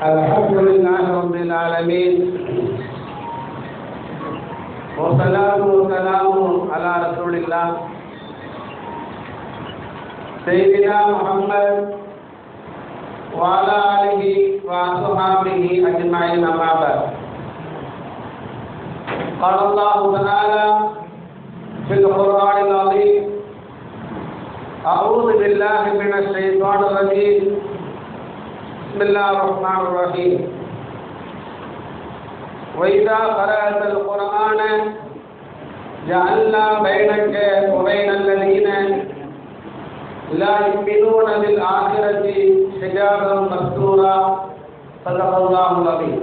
الحمد لله رب العالمين والصلاة والسلام على رسول الله سيدنا محمد وعلى آله وصحبه أجمعين أما بعد قال الله تعالى في القرآن العظيم أعوذ بالله من الشيطان الرجيم بسم الله الرحمن الرحيم وإذا قرأت القرآن جعلنا بينك وبين الذين لا يؤمنون بالآخرة حجابا مستورا صدق الله العظيم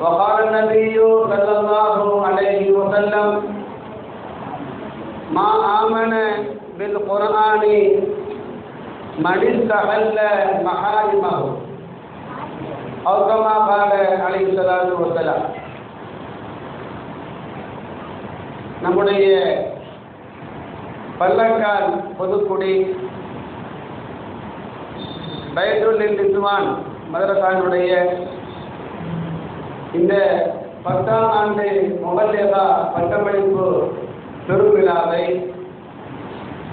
وقال النبي صلى الله عليه وسلم ما آمن بالقرآن من استحل محارمه أو كما قال عليه الصلاة والسلام. நம்முடைய பல்லக்கால் பொதுக்குடி பைத்துல் இஸ்வான் மதரசாவினுடைய இந்த 10ஆம் ஆண்டு முகல்லேகா பட்டமளிப்பு பெருவிழாவை,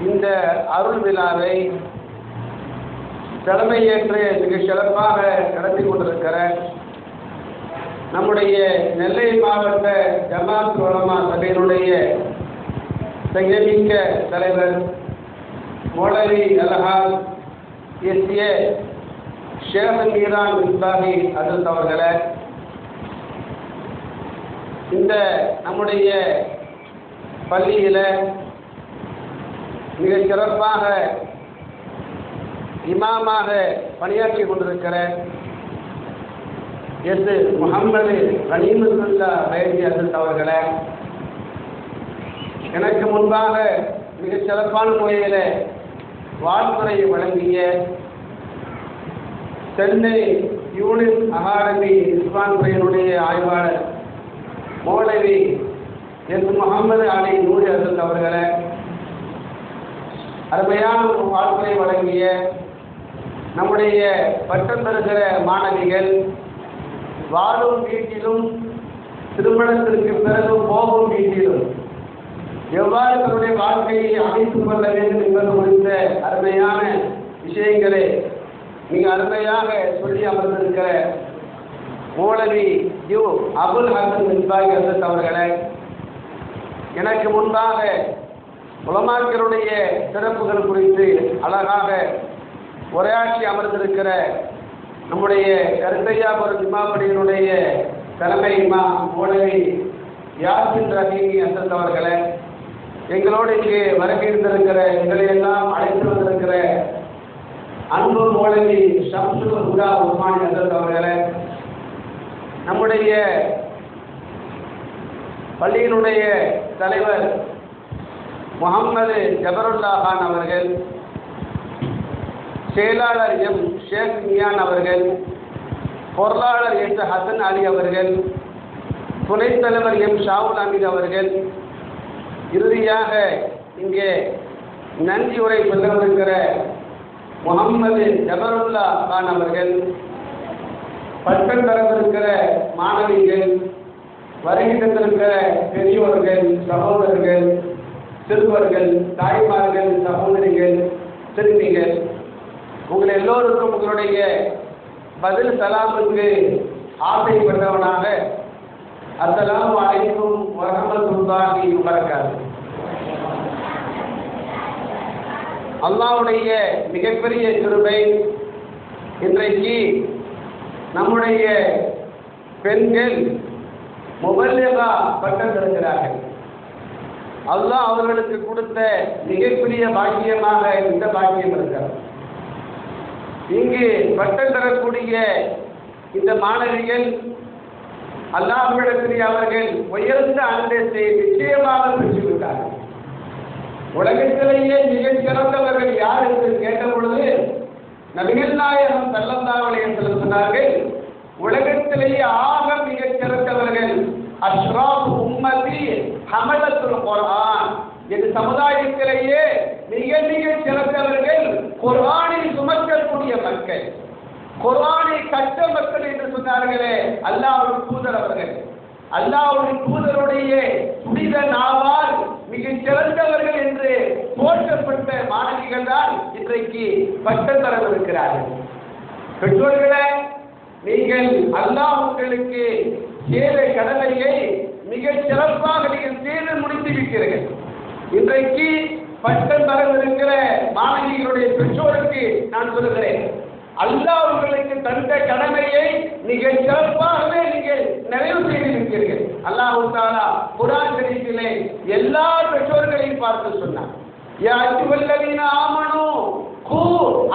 இந்த அருள் விழாவை தலைமையேற்று மிக சிறப்பாக நடத்தி கொண்டிருக்கிற நம்முடைய நெல்லை மாவட்ட ஜமாத் உலமா சபையினுடைய சங்கமிக்க தலைவர் மௌலவி அல்ஹாஜ் எஸ்.ஏ. ஷேக் மீரான் மிஸ்பாஹி ஹஜ்ரத் அவர்களை, இந்த நம்முடைய பள்ளியில் மிக சிறப்பாக இமாமாக பணியாற்றி கொண்டிருக்கிற எஸ். முகமது கனீமுல்லா பைதி ஹஜ்ரத் அவர்களை, எனக்கு முன்பாக மிக சிறப்பான முறையில் வாழ்த்துறையை வழங்கிய சென்னை யூனிஸ் அகாடமி இஸ்லான் துறையினுடைய ஆய்வாளர் மௌலவி எஸ். முகமது அலி நூரி ஹஜ்ரத் அவர்களை, அருமையான வாழ்த்துறை வழங்கிய நம்முடைய பட்டம் பெறுகிற மாணவிகள், வாழும் வீட்டிலும் திருமணத்திற்கு பிறகு போகும் வீட்டிலும் எவ்வாறு தன்னுடைய வாழ்க்கையை அமைத்துக் கொள்ள வேண்டும் என்பது குறித்த அருமையான விஷயங்களை மிக அருமையாக சொல்லி அமர்ந்திருக்கிற மௌலவி யு அபுல் ஹசன் மிஸ்பாஹி ஹஜ்ரத் அவர்களை, எனக்கு முன்பாக உலமாக்களுடைய சிறப்புகள் குறித்து அழகாக உரையாற்றி அமர்ந்திருக்கிற நம்முடைய கருத்தையாபுரம் ஜும்மாப்படியினுடைய தலைமை இமாம் மௌலவி யாசின் ரஹீமி ஹஜ்ரத் அவர்களை, எங்களோடு இங்கே வருகின்றிருக்கிற எங்களை எல்லாம் அழைத்து வந்திருக்கிற அன்பு மௌலவி ஷம்சுல் ஹுதா உஸ்மானி ஹஜ்ரத் அவர்களை, நம்முடைய பள்ளியினுடைய தலைவர் முகமது ஜபருல்லா கான் அவர்கள், செயலாளர் எம் ஷேக் மியான் அவர்கள், பொருளாளர் எஸ். ஹசன் அலி அவர்கள், துணைத் தலைவர் எம் ஷாவுல் அமீத் அவர்கள், இறுதியாக இங்கே நன்றி உரை சொல்லவிருக்கிற முகமது ஜபருல்லா கான் அவர்கள், பட்டம் பெறவிருக்கிற மாணவிகள், வருகின்றிருக்கிற பெரியோர்கள், சகோதரர்கள், சிறுவர்கள், தாய்மார்கள், சகோதரிகள், சிறுமிகள், உங்கள் எல்லோருக்கும் உங்களுடைய பதில் சலாமுக்கு ஆசைப்பட்டவனாக அஸ்ஸலாமு அலைக்கும் வரஹ்மத்துல்லாஹி வபரகாத்துஹு. அல்லாஹ்வுடைய மிகப்பெரிய கிருபை, இன்றைக்கு நம்முடைய பெண்கள் முபல்லிகா பட்டம் பெறுகிறார்கள். அல்லாஹ் அவர்களுக்கு கொடுத்த மிகப்பெரிய பாக்கியமாக இந்த பாக்கியம் இருக்கிறது. இங்கு பட்டம் பெறக்கூடிய இந்த மாணவிகள் அல்லாஹ்விடத்திலே அவர்கள் உயர்ந்த அந்தஸ்தை நிச்சயமாக பெற்றுவிட்டார்கள். உலகத்திலேயே மிகச் சிறந்தவர்கள் யார் என்று கேட்ட பொழுது நபிகள் நாயகம் ஸல்லல்லாஹு அலைஹி வஸல்லம் சொன்னார்கள், உலகத்திலேயே ஆக மிகச் சிறந்தவர்கள் அஷ்ராஃப் உம்மதி ஹமலத்துல் குர்ஆன், இந்த சமுதாயத்திலேயே மிக மிக சிறந்தவர்கள் குர்ஆனை சுமக்கக்கூடிய மக்கள், குர்ஆனை கட்ட மக்கள் என்று சொன்னார்களே அல்லாஹ்வுடைய தூதர் அவர்கள். அல்லாஹ்வுடைய தூதருடைய புனித நாவால் மிக சிறந்தவர்கள் என்று போற்றப்பட்ட மாணவிகள் தான் இன்றைக்கு பட்டம் பெறவிருக்கிறார்கள். பெற்றோர்களே, நீங்கள் அல்லாஹ் உங்களுக்கு செய்த கடமையை மிக சிறப்பாக நீங்கள் செய்து முடித்து விட்டீர்கள். இன்றைக்கு பட்டம் பெறவிருக்கிற மாணவிகளுடைய பெற்றோருக்கு நான் சொல்லுகிறேன், அல்லாஹ் உங்களுக்கு தந்த கடமையை மிக சிறப்பாகவே நீங்கள் நிறைவு செய்திருக்கிறீர்கள். அல்லாஹ் தஆலா குர்ஆன் ஷரீஃபிலே எல்லா பெற்றோர்களையும் பார்த்து சொன்னார், யா அய்யுஹல்லதீன ஆமனூ கூ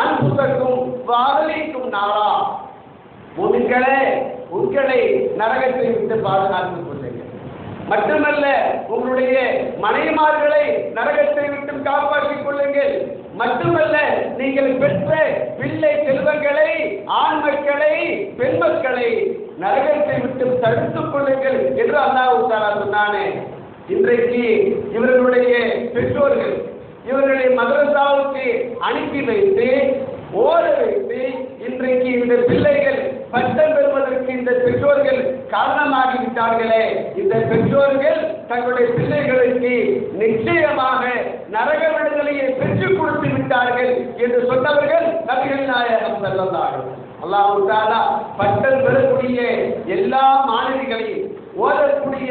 அன்ஃபுஸக்கும் வ அஹ்லீக்கும் நாரா. முஃமின்களே, உங்களை நரகத்தை விட்டு பாதுகாத்துக் கொள்ளுங்கள். மட்டுமல்ல, உங்களுடைய மனைவிமார்களை நரகத்தை விட்டு காப்பாற்றிக் கொள்ளுங்கள். மட்டுமல்ல, நீங்கள் பெற்ற பிள்ளை செல்வங்களை, ஆண் மக்களை, பெண் மக்களை நரகத்தை விட்டு தடுத்துக் கொள்ளுங்கள் என்று அல்லாஹ் தஆலா சொன்னானே. இன்றைக்கு இவர்களுடைய பெற்றோர்கள் இவர்களை மதரசாவுக்கு அனுப்பி வைத்து ஓட வைத்து இன்றைக்கு இந்த பிள்ளைகள் பட்டம் பெறுவதற்கு இந்த பெற்றோர்கள் காரணமாகிவிட்டார்களே. இந்த பெற்றோர்கள் தங்களுடைய பிள்ளைகளுக்கு நிச்சயமாக நரக விடுதலையை பெற்றுக் கொடுத்து விட்டார்கள் என்று சொன்னவர்கள் நபிகள் நாயகம் ஸல்லல்லாஹு அலைஹி வஸல்லம். அல்லாஹ் தஆலா பட்டம் பெறக்கூடிய எல்லா மாணவிகளையும் ஓதக்கூடிய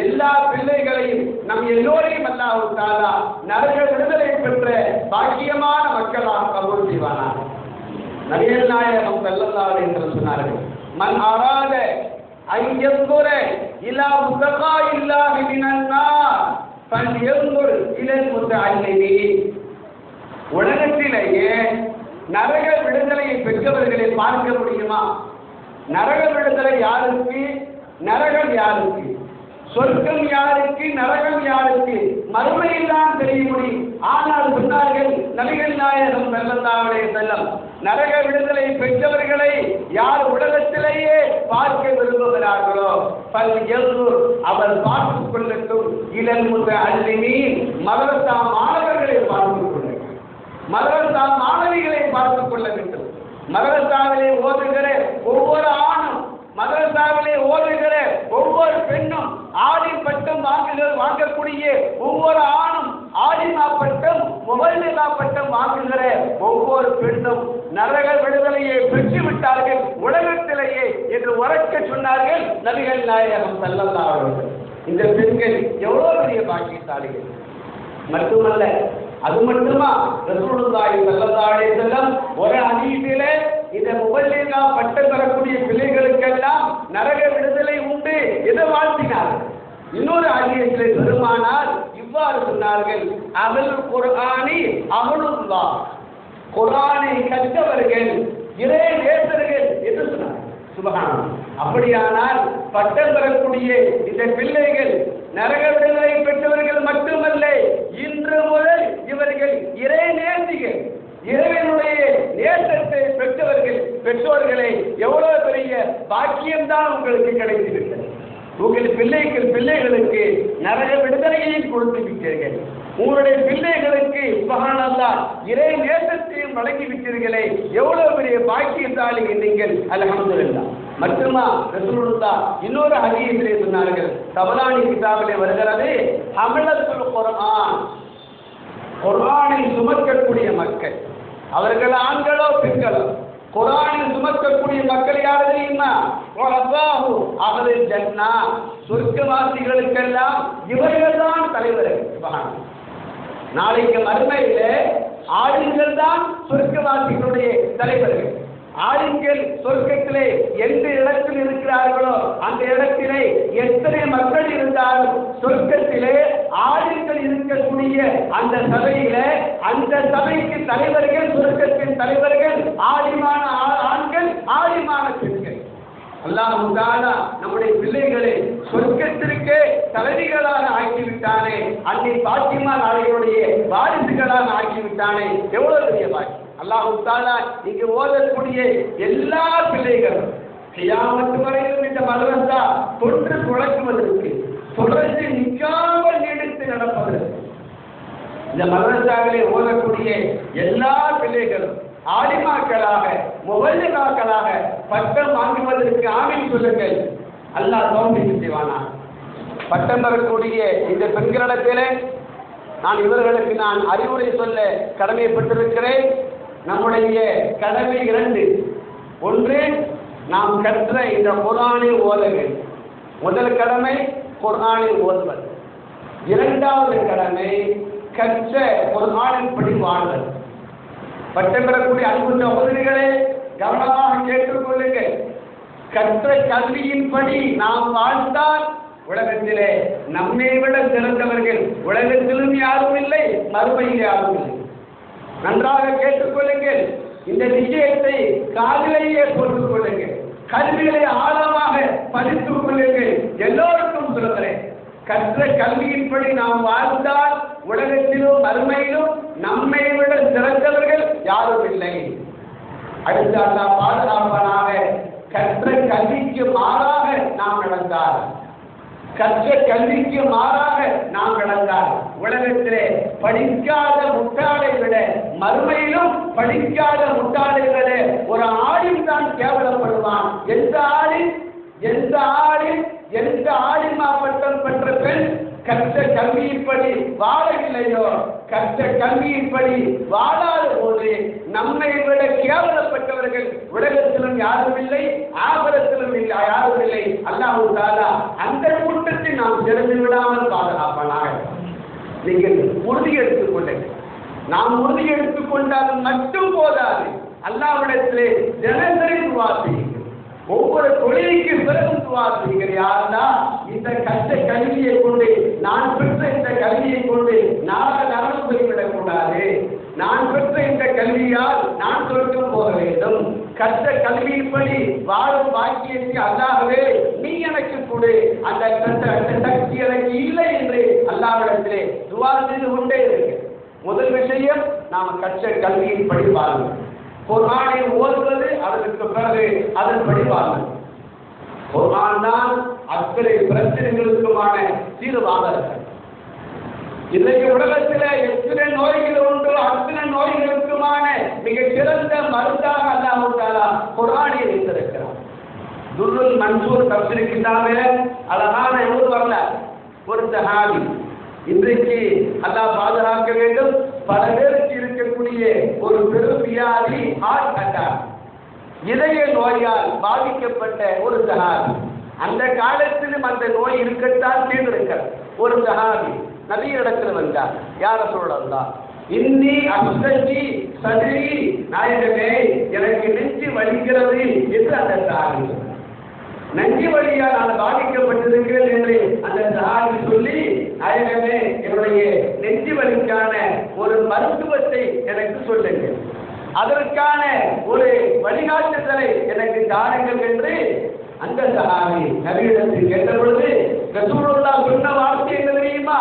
எல்லா பிள்ளைகளையும் நம் எல்லோரையும் அல்லாஹ் தஆலா நரக விடுதலை பெற்ற பாக்கியமான மக்களாக கபூல் செய்வானாக. நபிகள் நாயகம் ஸல்லல்லாஹு அலைஹி வஸல்லம் சொன்னார்கள், மன் அராத அன் யன்துர இலா முத்தகாயில்லாஹி மினன் நார் ஃபல்யன்துர் இலல் முத்தஅல்லிமீன். உலகத்திலேயே நரக விடுதலையை பெற்றவர்களை பார்க்க முடியுமா? நரக விடுதலை யாருக்கு? நரகம் யாருக்கு? சொர்க்கம் யாருக்கு? நரகம் யாருக்கு? மறுமையில் தான் தெரிய முடியும். ஆனால் சொன்னார்கள் நபிகள் நாயகம் ஸல்லல்லாஹு அலைஹி வஸல்லம், நரக விடுதலை பெற்றவர்களை யார் உலகத்திலேயே பார்க்க விரும்புகிறார்களோ அவர் பார்த்துக் கொள்ளட்டும் இலல் முத்தஅல்லிமீன், மதரசா மாணவர்களை பார்த்துக் கொள்ளட்டும், மதரசா மாணவிகளை பார்த்துக் கொள்ள வேண்டும். மதரசாவிலே ஓதுகிற ஒவ்வொரு ஆணும், மதரசாவிலே ஓதுகிற ஒவ்வொரு பெண்ணும், ஆலிம் பட்டம் வாங்கக்கூடிய ஒவ்வொரு ஆணும், ஆலிமா பட்டம், முபல்லிகா பட்டம் வாங்குகிற ஒவ்வொரு பெண்ணும் நரக விடுதலையை பெற்று விட்டார்கள் உலகத்திலேயே என்று உரைக்க சொன்னார்கள் நபிகள் நாயகம் ஸல்லல்லாஹு அலைஹி வஸல்லம். இந்த பெண்கள் எவ்வளவு பெரிய பாக்கியசாலிகள்! மட்டுமல்ல, அது மட்டுமா, ரசூலுல்லாஹி ஸல்லல்லாஹு அலைஹி வஸல்லம் ஒரு ஹதீஸிலே இந்த முபல்லிகா பட்டம் பெறக்கூடிய பிள்ளைகளுக்கெல்லாம் நரக விடுதலை உண்டு என்று வாழ்த்தினார்கள். இன்னொரு ஹதீஸிலே பெருமானார் இவ்வாறு சொன்னார்கள், அஹ்லுல் குர்ஆனி அஹ்லுல்லாஹ், குர்ஆனை கற்றவர்கள் இறை நேசர்கள் என்று சொன்னார்கள். சுப்ஹானல்லாஹ். அப்படியானால் பட்டம் பெறக்கூடிய இந்த பிள்ளைகள் நரக விடுதலை பெற்றவர்கள் மட்டுமல்ல, இன்று முதல் இவர்கள் இறை நேசிகள், இறைவனுடைய நேசத்தை பெற்றவர்கள். பெற்றோர்களே, எவ்வளவு பெரிய பாக்கியம்தான் உங்களுக்கு கிடைத்திருக்கிறது. உங்கள் பிள்ளைகளுக்கு நரக விடுதலையை கொடுத்து விட்டீர்கள். உங்களுடைய பிள்ளைகளுக்கு சுப்ஹானல்லாஹ் இறை நேசத்தையும் வழங்கி விட்டீர்களே, எவ்வளவு பெரிய பாக்கியசாலி நீங்கள். அல்ஹம்துலில்லாஹ். மட்டுமா, ரசூலுல்லாஹ் இன்னொரு ஹதீஸிலே சொன்னார்கள், தபரானி கிதாபிலே வருகிறது, ஹமலத்துல் குர்ஆன், குர்ஆனை சுமக்கக்கூடிய மக்கள், அவர்கள் ஆண்களோ பெண்களோ, குர்ஆனை சுமக்கக்கூடிய மக்கள் யார் தெரியுமா? வலல்லாஹு அஹ்லுல் ஜன்னா, சொர்க்கவாசிகளுக்கெல்லாம் இவர்கள்தான் தலைவர்கள். சுப்ஹானல்லாஹ். நாளைக்கு மறுமையிலே ஆளுங்கள் தான் சொர்க்கவாசிகளுடைய தலைவர்கள். ஆளுங்கள் சொர்க்கத்திலே எந்த இடத்தில் இருக்கிறார்களோ அந்த இடத்திலே எத்தனை மக்கள் இருந்தாலும் சொர்க்கத்திலே ஆளுங்கள் இருக்கக்கூடிய அந்த சபையிலே, அந்த சபைக்கு தலைவர்கள், சொர்க்கத்தின் தலைவர்கள் ஆலிமான ஆண்கள், ஆலிமான பெண்கள். அல்லாஹ் தஆலா நம்முடைய பிள்ளைகளை சொர்க்கத்திற்கே தலைவிகளாக ஆக்கிவிட்டானே, அன்னை பாத்திமா நாளையுடைய வாரிசுகளாக ஆக்கிவிட்டானே, எவ்வளவு பெரிய பாக்கியம்! அல்லாஹ் தஆலா இங்கு ஓதக்கூடிய எல்லா பிள்ளைகளும் கியாமத் வரையிலும் இந்த மதரசா தொன்று துளக்குவதற்கு, தொடர்ந்து நிற்காமல் நீடித்து நடப்பதற்கு, இந்த மதரசாவிலே ஓதக்கூடிய எல்லா பிள்ளைகளும் ஆலிமாக்களாக முபல்லிகாக்களாக பட்டம் வாங்குவதற்கு ஆமீன் சொல்லுங்கள். அல்லாஹ் தௌஃபீக் செய்வானா. பட்டம் பெறக்கூடிய இந்த பெண்களிடத்திலே இவர்களுக்கு நான் அறிவுரை சொல்ல கடமைப்பட்டிருக்கிறேன். நம்முடைய கடமை 2. ஒன்று, நாம் கற்ற இந்த குர்ஆனை ஓத வேண்டும். முதல் கடமை குர்ஆனை ஓதுவது. இரண்டாவது கடமை கற்ற குர்ஆனின்படி வாழ்வது. பட்டம் பெறக்கூடிய அன்பு சகோதரிகளே, கவனமாக கேட்டுக்கொள்ளுங்கள். கற்ற கல்வியின்படி நாம் வாழ்ந்தால் உலகத்திலே நம்மை விட சிறந்தவர்கள் உலகத்திலும் யாரும் இல்லை, மறுமையில் யாரும் இல்லை. நன்றாக கேட்டுக்கொள்ளுங்கள். இந்த விஷயத்தை காதிலேயே போட்டுக் கொள்ளுங்கள். கல்விகளை ஆழமாக பதித்துக் கொள்ளுங்கள். எல்லோருக்கும் சொல்கிறேன், கற்ற கல்வியின்படி நாம் வாழ்ந்தால் உலகத்திலும் மறுமையிலும் நம்மை விட சிறந்தவர்கள் யாரும் இல்லை. அடுத்து அல்லாஹ் பாதுகாப்பானாக. கற்ற கல்விக்கு மாறாக நாம் நடந்தால், கற்ற கல்விக்கு மாறாக நாம் நடந்தால் உலகத்திலே படிக்காத முட்டாளை விட மறுமையிலும் படிக்காத முட்டாளை விட ஒரு ஆளின் தான் கேவலப்படுவான். எந்த ஆளிமா பட்டம் பெற்ற பெண் கற்ற கல்வியின்படி வாழவில்லையோ, கற்ற கல்வியின்படி வாழாத போது நம்மை விட கேவலப்பட்டவர்கள் உலகத்திலும் யாரும் இல்லை, ஆபரத்திலும் யாரும் இல்லை. அல்லாஹ் தஆலா அந்த கூட்டத்தை நாம் திறந்து விடாமல் பாதுகாப்பானாக. நீங்கள் உறுதி எடுத்துக் கொள்ளுங்கள். நாம் உறுதி எடுத்துக் கொண்டாலும் மட்டும் போதாது. அல்லாஹ்விடத்திலே தினசரி துஆ செய்யுங்கள். ஒவ்வொரு தொழிலுக்கு பிறகு துஆ செய்யுங்கள். யா அல்லாஹ், இந்த கற்ற கல்வியை கொண்டு, நான் பெற்ற இந்த கல்வியை கொண்டு நரகம் போய்விடக் கூடாது. நான் பெற்ற இந்த கல்வியால் நான் சொர்க்கம் போக வேண்டும். கற்ற கல்வியின்படி வாழும் பாக்கியத்தை அல்லாஹ்வே நீ எனக்கு கொடு. அந்த சக்தி எனக்கு இல்லை என்று அல்லாஹ்விடத்திலே துஆ செய்து கொண்டே இருக்கு. முதல் விஷயம், நாம் கற்ற கல்வியின்படி வாழும். குர்ஆனை ஓதுவது, அதற்கு பிறகு அதன்படி வாழும். குர்ஆன் தான் அத்தனை பிரச்சனைகளுக்குமான தீர்வாளர்கள். இன்றைக்கு உலகத்தில் எத்தனை நோய்கள் உண்டோ அத்தனை நோய்களுக்குமான மிக சிறந்த மருந்தாக அல்லாஹ் தஆலா குர்ஆனை வைத்திருக்கிறார். துர்ருல் மன்சூர் தஃசீர் கிதாபில் அழகான ஒரு வரலாறு. ஒரு சஹாபி, இன்றைக்கு அல்லாஹ் பாதுகாக்க வேண்டும், பல பேருக்கு இருக்கக்கூடிய ஒரு பெரும் வியாதி ஹார்ட் அட்டாக், இதய நோயால் பாதிக்கப்பட்ட ஒரு சஹாபி. அந்த காலத்திலும் அந்த நோய் இருக்கத்தான் செய்திருக்கிறார். ஒரு சஹாபி நபியிடத்தில் வந்தார். யார் ரசூலுல்லாஹ், இன்னி அஸ்தஜி சத்ரி, நாயகமே எனக்கு நெஞ்சு வலிக்கிறது என்று அந்த சஹாபி சொன்னார். நெஞ்சு வலியால் நான் பாதிக்கப்பட்டிருக்கிறேன் என்று அந்த சஹாபி சொல்லி, நாயகமே என்னுடைய நெஞ்சு வலிக்கான ஒரு மருத்துவத்தை எனக்கு சொல்லுங்கள், அதற்கான ஒரு வழிகாட்டுதலை எனக்கு தாருங்கள் என்று அந்த சஹாபி நபியிடத்தில் கேட்ட பொழுது ரசூலுல்லாஹ் சொன்ன வார்த்தை என்ன தெரியுமா?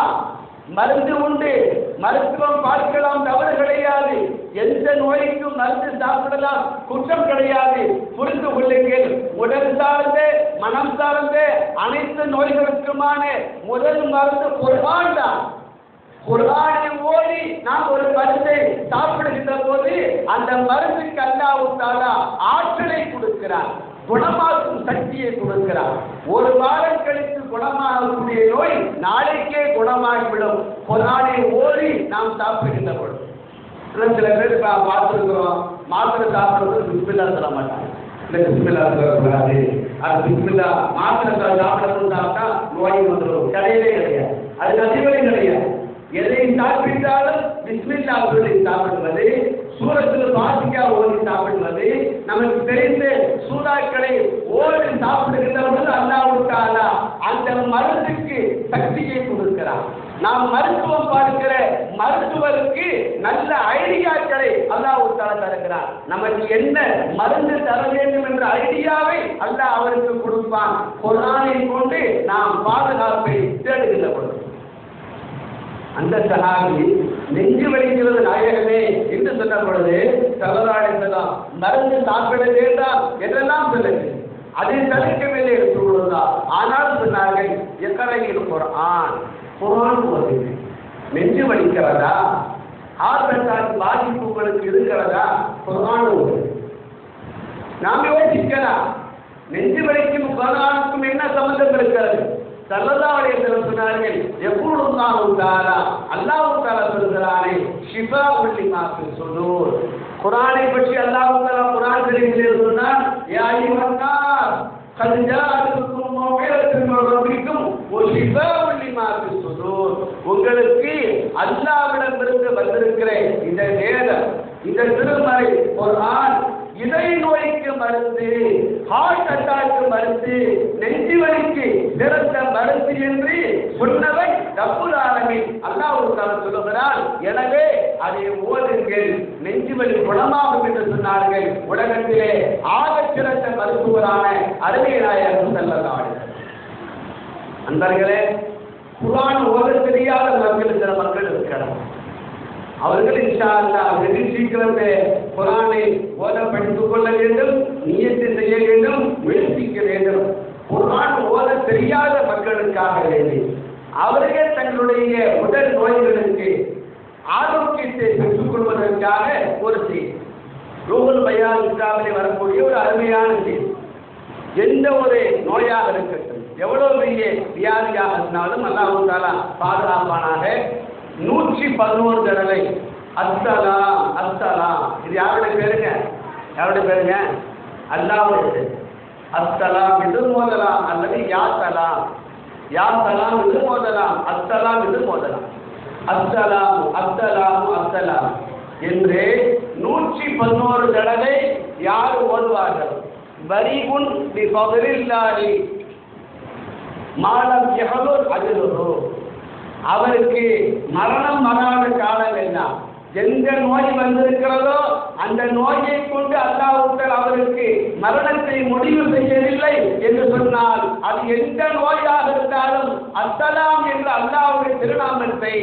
மருந்து உண்டு, மருத்துவம் பார்க்கலாம், தவறு கிடையாது. எந்த நோய்க்கும் மருந்து சாப்பிடலாம், குற்றம் கிடையாது. புரிந்து கொள்ளுங்கள், உடல் சார்ந்த மனம் சார்ந்த அனைத்து நோய்களுக்குமான முதல் மருந்து குர்ஆன் தான். குர்ஆனை ஓதி நாம் ஒரு மருந்தை சாப்பிடுகின்ற போது அந்த மருந்துக்கு அல்லாஹ் தஆலா ஆற்றலை கொடுக்கிறார், குணமாக்கும் சக்தியை கொடுக்கிறார். ஒரு வாரம் கழித்து குணமாகக்கூடிய நோய் நாளைக்கே குணமாகிவிடும். குர்ஆனை ஓதி நாம் சாப்பிடுகின்ற பொழுது சில பேர் பார்த்துருக்கிறோம், மாத்திரை சாப்பிடுறது பிஸ்மில்லா சொல்ல மாட்டாங்க. இல்லை பிஸ்மில்லா சொல்லக்கூடாது, அது பிஸ்மில்லா மாத்திரை சாப்பிடணும் சாப்பிட்டா நோய் வந்துடும். கிடையவே கிடையாது, அது அதிகமே கிடையாது. எதை சாப்பிட்டாலும் பிஸ்மில்லா சொல்லி சாப்பிடுவது, சூரத்தில் பாசிக்கா ஓடி சாப்பிடுவது, நமக்கு தெரிந்த சூறாக்களை ஓடி சாப்பிடுகின்றவர்கள் அல்லாஹ் தஆலா அந்த மருந்துக்கு சக்தியை கொடுக்கிறார். நாம் மருத்துவம் பார்க்கிற மருத்துவருக்கு நல்ல ஐடியாக்களை அல்லாஹ் தஆலா தருகிறார். நமக்கு என்ன மருந்து தர வேண்டும் என்ற ஐடியாவை அல்லாஹ் அவருக்கு கொடுப்பான். குர்ஆனை கொண்டு நாம் பாதுகாப்பை தேடுகின்ற பொழுது அந்த சஹாபி நெஞ்சு வலிக்கிறது நாயகமே என்று சொன்ன பொழுது சல்லல்லாஹு மருந்து சாப்பிட வேண்டாம் என்றெல்லாம் சொல்லுங்க, அதை தடுக்கவில்லை என்று சொல்வதா. ஆனால் சொன்னார்கள், எக்கரையில் குர்ஆன் ஓதுங்க. நெஞ்சு வலிக்கிறதா, ஹார்ட் அட்டாக் பாதிப்பு உங்களுக்கு இருக்கிறதா? குர்ஆன் நாம் யோசிக்கலாம். நெஞ்சு வலிக்கும் குர்ஆனுக்கும் என்ன சம்பந்தம் இருக்கிறது? ஸல்லல்லாஹு அலைஹி வஸல்லம் சொன்னார்கள், யகூலுல்லாஹு தஆலா, அல்லாஹ் தஆலா சொல்கிறானே, ஷிஃபாஉல் லிமா ஃபி ஸுதூர். குர்ஆனை பற்றி அல்லாஹ் தஆலா குர்ஆன் ஷரீஃபிலே சொன்னார், யா அய்யுஹன் நாஸ் கத் ஜாஅத்துக்கும் மௌஇதத்தும் மின் ரப்பிக்கும் வ ஷிஃபாஉல் லிமா ஃபி ஸுதூர். உங்களுக்கு அல்லாஹ்விடமிருந்து வந்திருக்கிற இந்த வேதம், இந்த திருமறை குர்ஆன் இதய நோய்க்கு மருந்து, ஹார்ட் அட்டாக்கு மருந்து, நெஞ்சு வலிக்கு சிறந்த மருந்து என்று சொன்னவை ரப்புல் ஆலமீன் அல்லாஹ் தஆலா சொல்லுகிறார். எனவே அதை ஓதுங்கள், நெஞ்சு வலி குணமாகும் என்று சொன்னார்கள். உலகத்திலே ஆகச் சிறந்த மருத்துவரான அருமை நாயகம் ஸல்லல்லாஹு அலைஹி வஸல்லம். அன்பர்களே, குர்ஆன் ஓத தெரியாத மக்கள் சில மக்கள் இருக்கிறார். அவர்கள் இன்ஷா அல்லாஹ் வெகு சீக்கிரமே குர்ஆனை ஓத படித்துக் கொள்ள வேண்டும், நியத்து செய்ய வேண்டும், முயற்சிக்க வேண்டும். குர்ஆன் ஓத தெரியாத மக்களுக்காக வேண்டி அவர்கள் தங்களுடைய உடல் நோய்களுக்கு ஆரோக்கியத்தை பெற்றுக் கொள்வதற்காக ஒரு செய்தி, ரூஹுல் பயான் கிதாபிலே வரக்கூடிய ஒரு அருமையான செய்தி. எந்த ஒரு நோயாக இருக்கட்டும், எவ்வளவு பெரிய வியாதியாக இருந்தாலும் அல்லாஹ் தஆலா பாதுகாப்பானாக 111 தடவை அஸ்ஸலாம் அஸ்ஸலாம். இது யாருடைய பேருங்க? யாருடைய பேருங்க? அல்லாஹ்வுடைய. அஸ்ஸலாம் என்று மோதலாம், அல்லது யா சலாம், யா சலாம் என்று மோதலாம், அஸ்ஸலாம் என்று மோதலாம். அஸ்ஸலாம் அஸ்ஸலாம் அஸ்ஸலாம் என்று 111 தடவை யார் ஓதுவார்கள்? பரீஉன் பி ஃபத்லில்லாஹி மாலம் யஹதுர் அஜ்ருஹு. அவருக்கு மரணம் வராத காலம் எல்லாம், எந்த நோய் வந்திருக்கிறதோ அந்த நோயை கொண்டு அல்லாஹ் அவருக்கு மரணத்தை முடிவு செய்யவில்லை என்று சொன்னால், அது எந்த நோயாக இருந்தாலும் அஸ்ஸலாம் என்ற அல்லாஹ்வுடைய திருநாமத்தை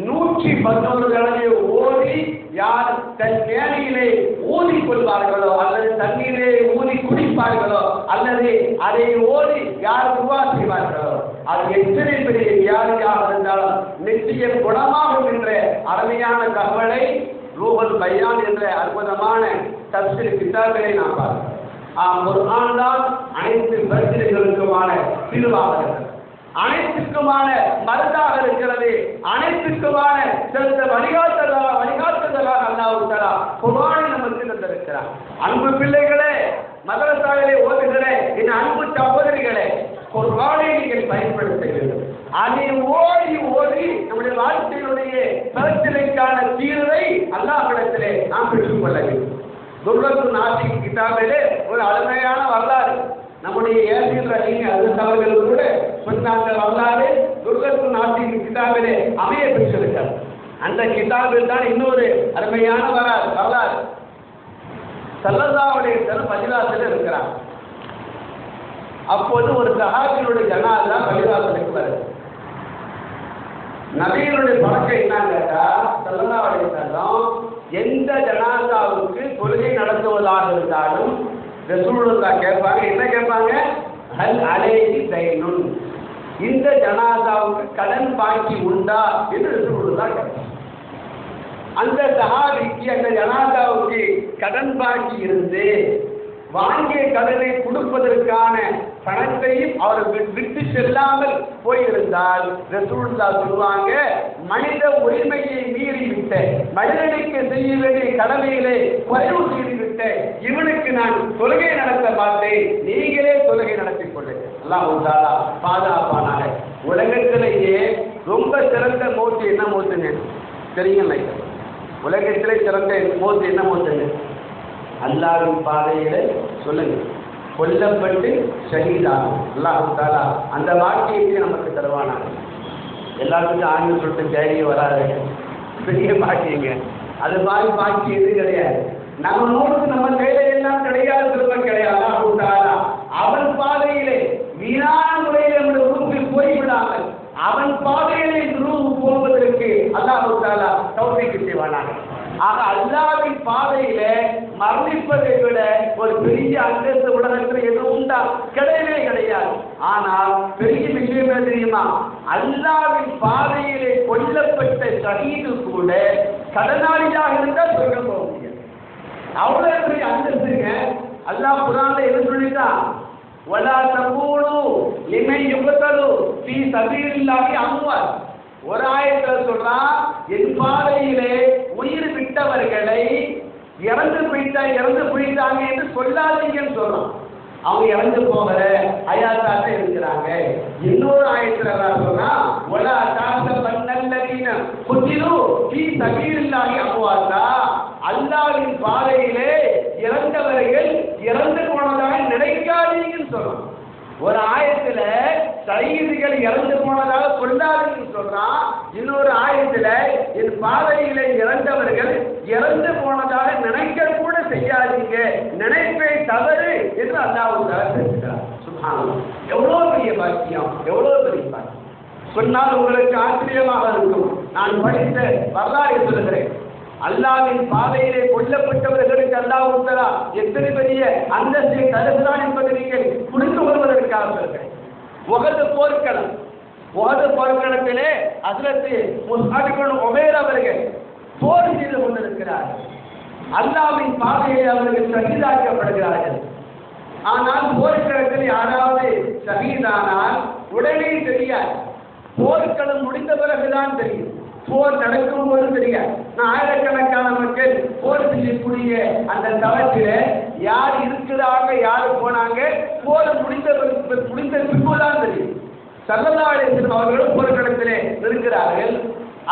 111 தடவை ஓதி யார் தன் மேனியிலே ஊதி கொள்வார்களோ, அல்லது தண்ணீரை ஊதி குடிப்பார்களோ, அல்லது அதை ஓதி யார் துவா செய்வார்களோ, அது எத்தனை பெரிய வியாதியாக இருந்தாலும் நிச்சயம் குணமாகும் என்ற அருமையான தகவலை ரூஹுல் பயான் என்ற அற்புதமான தஃசீர் கிதாபிலே நாம் பார்க்கிறோம். குர்ஆன் தான் அனைத்து பிரச்சனைகளுக்குமான தீர்வாக, அனைத்துக்குமான மருந்தாக இருக்கிறது, அனைத்துக்குமான சிறந்த வழிகாட்டுதலாக அல்லாஹ் தஆலா குர்ஆனை நமக்கு தந்திருக்கிறார். அன்பு பிள்ளைகளே, மதரசாவிலே ஓதுகிற என் அன்பு சகோதரிகளே, குர்ஆனை நீங்கள் பயன்படுத்த வேண்டும். அதை ஓடி ஓடி நம்முடைய வாழ்க்கையினுடைய பிரச்சனைக்கான தீர்வை அல்லாஹ்விடத்திலே நாம் பெற்றுக்கொள்ள வேண்டும். துர்ரத்துன் நாசிக் கிதாபிலே ஒரு அருமையான வரலாறு நம்முடைய ஏசில் ரஹீம் அவர்கள் கூட சொன்னாங்க. வரலாறு துர்ரத்துன் நாசிக் கிதாபிலே அமைய பெற்றிருக்கிறார். அந்த கிதாபில் தான் இன்னொரு அருமையான வரலாறு. ஸல்லல்லாஹு அலைஹி வஸல்லம் பள்ளிவாசலில் இருக்கிறார். அப்போது ஒரு சஹாபியுடைய ஜனாஸா பள்ளிவாசலுக்கு வருது. நபியினுடைய பழக்கம் என்னன்னு கேட்டா, ஸல்லல்லாஹு அலைஹி வஸல்லம் எந்த ஜனாஸாவுக்கு தொழுகை நடத்துவதாக இருந்தாலும் ரசூலுல்லாஹ் கேட்பாங்க. என்ன கேட்பாங்க? ஹல் அலைஹி தைனுன், இந்த ஜனாஸாவுக்கு கடன் பாக்கி உண்டா என்று ரசூலுல்லாஹ் கேட்பாங்க. அந்த சஹாபிக்கு அந்த ஜனாஸாவுக்கு கடன் பாக்கி இருந்து வாங்கிய கடனை கொடுப்பதற்கான பணத்தையும் அவர் விட்டு செல்லாமல் போயிருந்தால் ரசூலுல்லாஹ் சொல்லுவாங்க, மனித உரிமையை மீறிவிட்ட, மனிதனுக்கு செய்ய வேண்டிய கடமையிலே குறைவு செய்துவிட்ட இவனுக்கு நான் தொழுகை நடத்த மாட்டேன், நீங்களே தொழுகை நடத்திக் கொள்ளுங்க. அல்லாஹ் தஆலா பாதுகாப்பானாக. உலகத்திலேயே ரொம்ப சிறந்த மௌத்து என்ன மௌத்துங்க தெரியுங்களா? உலகத்திலே சிறந்த மௌத்து என்ன மௌத்துங்க? அல்லாஹ்வின் பாதையில சொல்லுங்க, கொல்லப்பட்டு ஷஹீதாகும். அல்லாஹ் தஆலா அந்த வாக்கியத்தை நமக்கு தருவானாங்க. எல்லாத்துக்கும் ஆண்டு சொல்லிட்டு தைரியம் வராது, பெரிய பாக்கியங்க. அது மாதிரி பாக்கியம் எது கிடையாது. நம்ம நோக்கு நம்ம கையில எல்லாம் கிடையாது, திரும்ப கிடையாது. அல்லாஹ் தஆலா அவன் பாதையிலே வீணான முறையில் நம்முடைய உறுப்பில் போய்விடாமல் அவன் பாதையிலே ரூஹ் போவதற்கு அல்லாஹ் தஆலா தௌஃபீக் செய்வானாக. ஆக அல்லாஹ்வின் பாதையில மரணிப்பதை விட ஒரு பெரிய அந்தஸ்து உலகத்தில் எதுவும் உண்டா? கிடையவே கிடையாது. ஆனால் பெரிய விஷயம் என்ன தெரியுமா? அல்லாஹ்வின் பாதையிலே கொல்லப்பட்ட ஷஹீது கூட கடனாளியாக இருந்தால் சொர்க்கம் போக முடியாது. அவ்வளவு பெரிய அந்தஸ்துங்க. அல்லாஹ் குர்ஆன்ல என்ன சொல்லிட்டான்? வலா தகூலு லிமன் யுக்தலு ஃபீ சபீலில்லாஹி அம்வாத். ஒரு ஆயத்துல சொல்றான், என் பாதையிலே உயிர் விட்டவர்களை இறந்து போயிட்டாங்க என்று சொல்லாதீங்கன்னு சொல்றான். அவங்க இறந்து போகிற அயாத்தாட்ட இருக்கிறாங்க. இன்னொரு ஆயத்துல சொல்றா, வலா தஹ்சபன்னல்லதீன குதிலு ஃபீ சபீலில்லாஹி அம்வாத்தா. அல்லாஹ்வின் பாதையிலே இறந்தவர்கள் இறந்து போனதாக நினைக்காதீங்கன்னு சொல்றான். ஒரு ஆயத்துல ஷஹீதுகள் இறந்து போனதாக சொல்லாதீங்கன்னு சொல்றான். இன்னொரு ஆயத்துல என் பாதையிலே இறந்தவர்கள் இறந்து போனதாக நினைக்க கூட செய்யாதீங்க, நினைப்பே தவறு என்று அல்லாஹ் பேசுகிறார். சுப்ஹானல்லாஹ். எவ்வளவு பெரிய பாக்கியம், எவ்வளவு பெரிய பாக்கியம் சொன்னால் உங்களுக்கு ஆச்சரியமாக இருக்கும். நான் படித்த வரலாறு சொல்லுகிறேன். அல்லாஹ்வின் பாதையிலே கொல்லப்பட்டவர்களுக்கு அல்லாஹ் தஆலா எத்தனை பெரிய அந்தஸ்தை தருகிறான் என்பதை நீங்கள் புரிந்து கொள்வதற்காக சொல்கிறேன். உஹது போர்க்களத்திலே ஹஜ்ரத் முஸ்அப் இப்னு உமைர் அவர்கள் போர் செய்து கொண்டிருக்கிறார்கள். அல்லாஹ்வின் பாதையிலே அவர்கள் ஷஹீதாக்கப்படுகிறார்கள். ஆனால் போர்க்களத்தில் யாராவது ஷஹீதானால் உடனே தெரியாது. போர்க்களம் முடிந்த பிறகுதான் தெரியும். போர் நடக்கும் போது தெரியாது. ஆயிரக்கணக்கான மக்கள் போர் செய்யக்கூடிய அந்த தளத்தில யார் இருக்கிறாங்க, யாரு போனாங்க, போர் முடிந்த பின்புதான் தெரியும். ஸல்லல்லாஹு அலைஹி வஸல்லம் அவர்களும் போர்க்களத்திலே இருக்கிறார்கள்.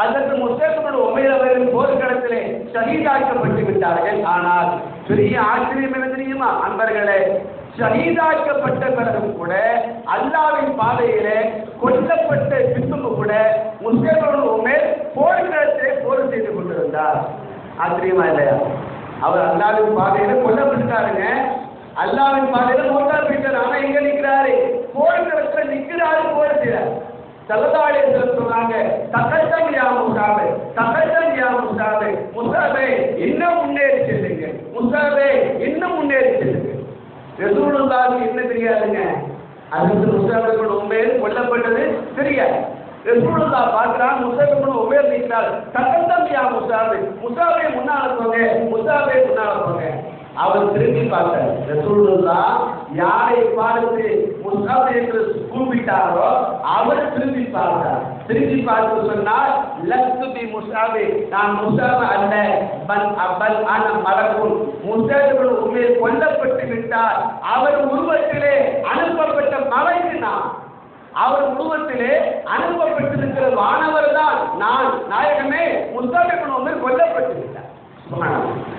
அதற்கு முஸ்அப் இப்னு உமைர் அவர்கள் போர்க்களத்திலே ஷஹீதாக்கப்பட்டு விட்டார்கள். ஆனால் பெரிய ஆச்சரியம் என்ன தெரியுமா அன்பர்களே? ஷஹீதாக்கப்பட்ட பிறகும் கூட அல்லாஹ்வின் பாதையிலே கொல்லப்பட்ட பின்பும் கூட முஸ்அப் இப்னு உமைர் போர்க்களத்திலே போர் செய்து கொண்டிருந்தார். ஆச்சரியமா இல்லையா? அவர் அல்லாஹ்வின் பாதையில கொல்லப்பட்டாருங்க. அல்லாஹ்வின் பாதையில மௌத்தா போயிட்டார். ஆனா எங்க நிற்கிறாரு? போர்க்களத்துல நிற்கிறாரு, போர் செய்யறாரு. ஸல்லல்லாஹு அலைஹி வஸல்லம் சொன்னாங்க, தகஜன் யா முஸாபே, தகஜன் யா முஸாபே, முஸாபே இன்னும் முன்னேறி செல்லுங்க, முஸாபே இன்னும் முன்னேறி செல்லுங்க. ரசூலுல்லாஹ்வுக்கு என்ன தெரியாதுங்க? அதுக்கு முஸ்அப் இப்னு உமைர் கொல்லப்பட்டது தெரியாது. ரசூலுல்லாஹ் பார்க்கிறான், முஸ்அப் இப்னு உமைர் நிற்கிறார். தகஜன் யா முஸாபே, முஸாபே முன்னால போங்க, முஸாபே முன்னால போங்க. அவர் திரும்பி பார்த்தார். ரசூலுல்லாஹ் யாரை பார்த்து முஸ்அப் என்று கூப்பிட்டாரோ அவர் திரும்பி பார்த்தார். திரும்பி பார்த்து சொன்னார், லஸ்து பி முஸ்அபே, நான் முஸ்அப் அல்ல, பல் அன மலக்குன். முஸ்அப் இப்னு உமைர் கொல்லப்பட்டு விட்டார். அவர் உருவத்திலே அனுப்பப்பட்ட மலைக்கு நான், அவர் உருவத்திலே அனுப்பப்பட்டிருக்கிற வானவர் தான் நான். நாயகமே, முஸ்அப் இப்னு உமைர் கொல்லப்பட்டு விட்டார். சுப்ஹானல்லாஹ்.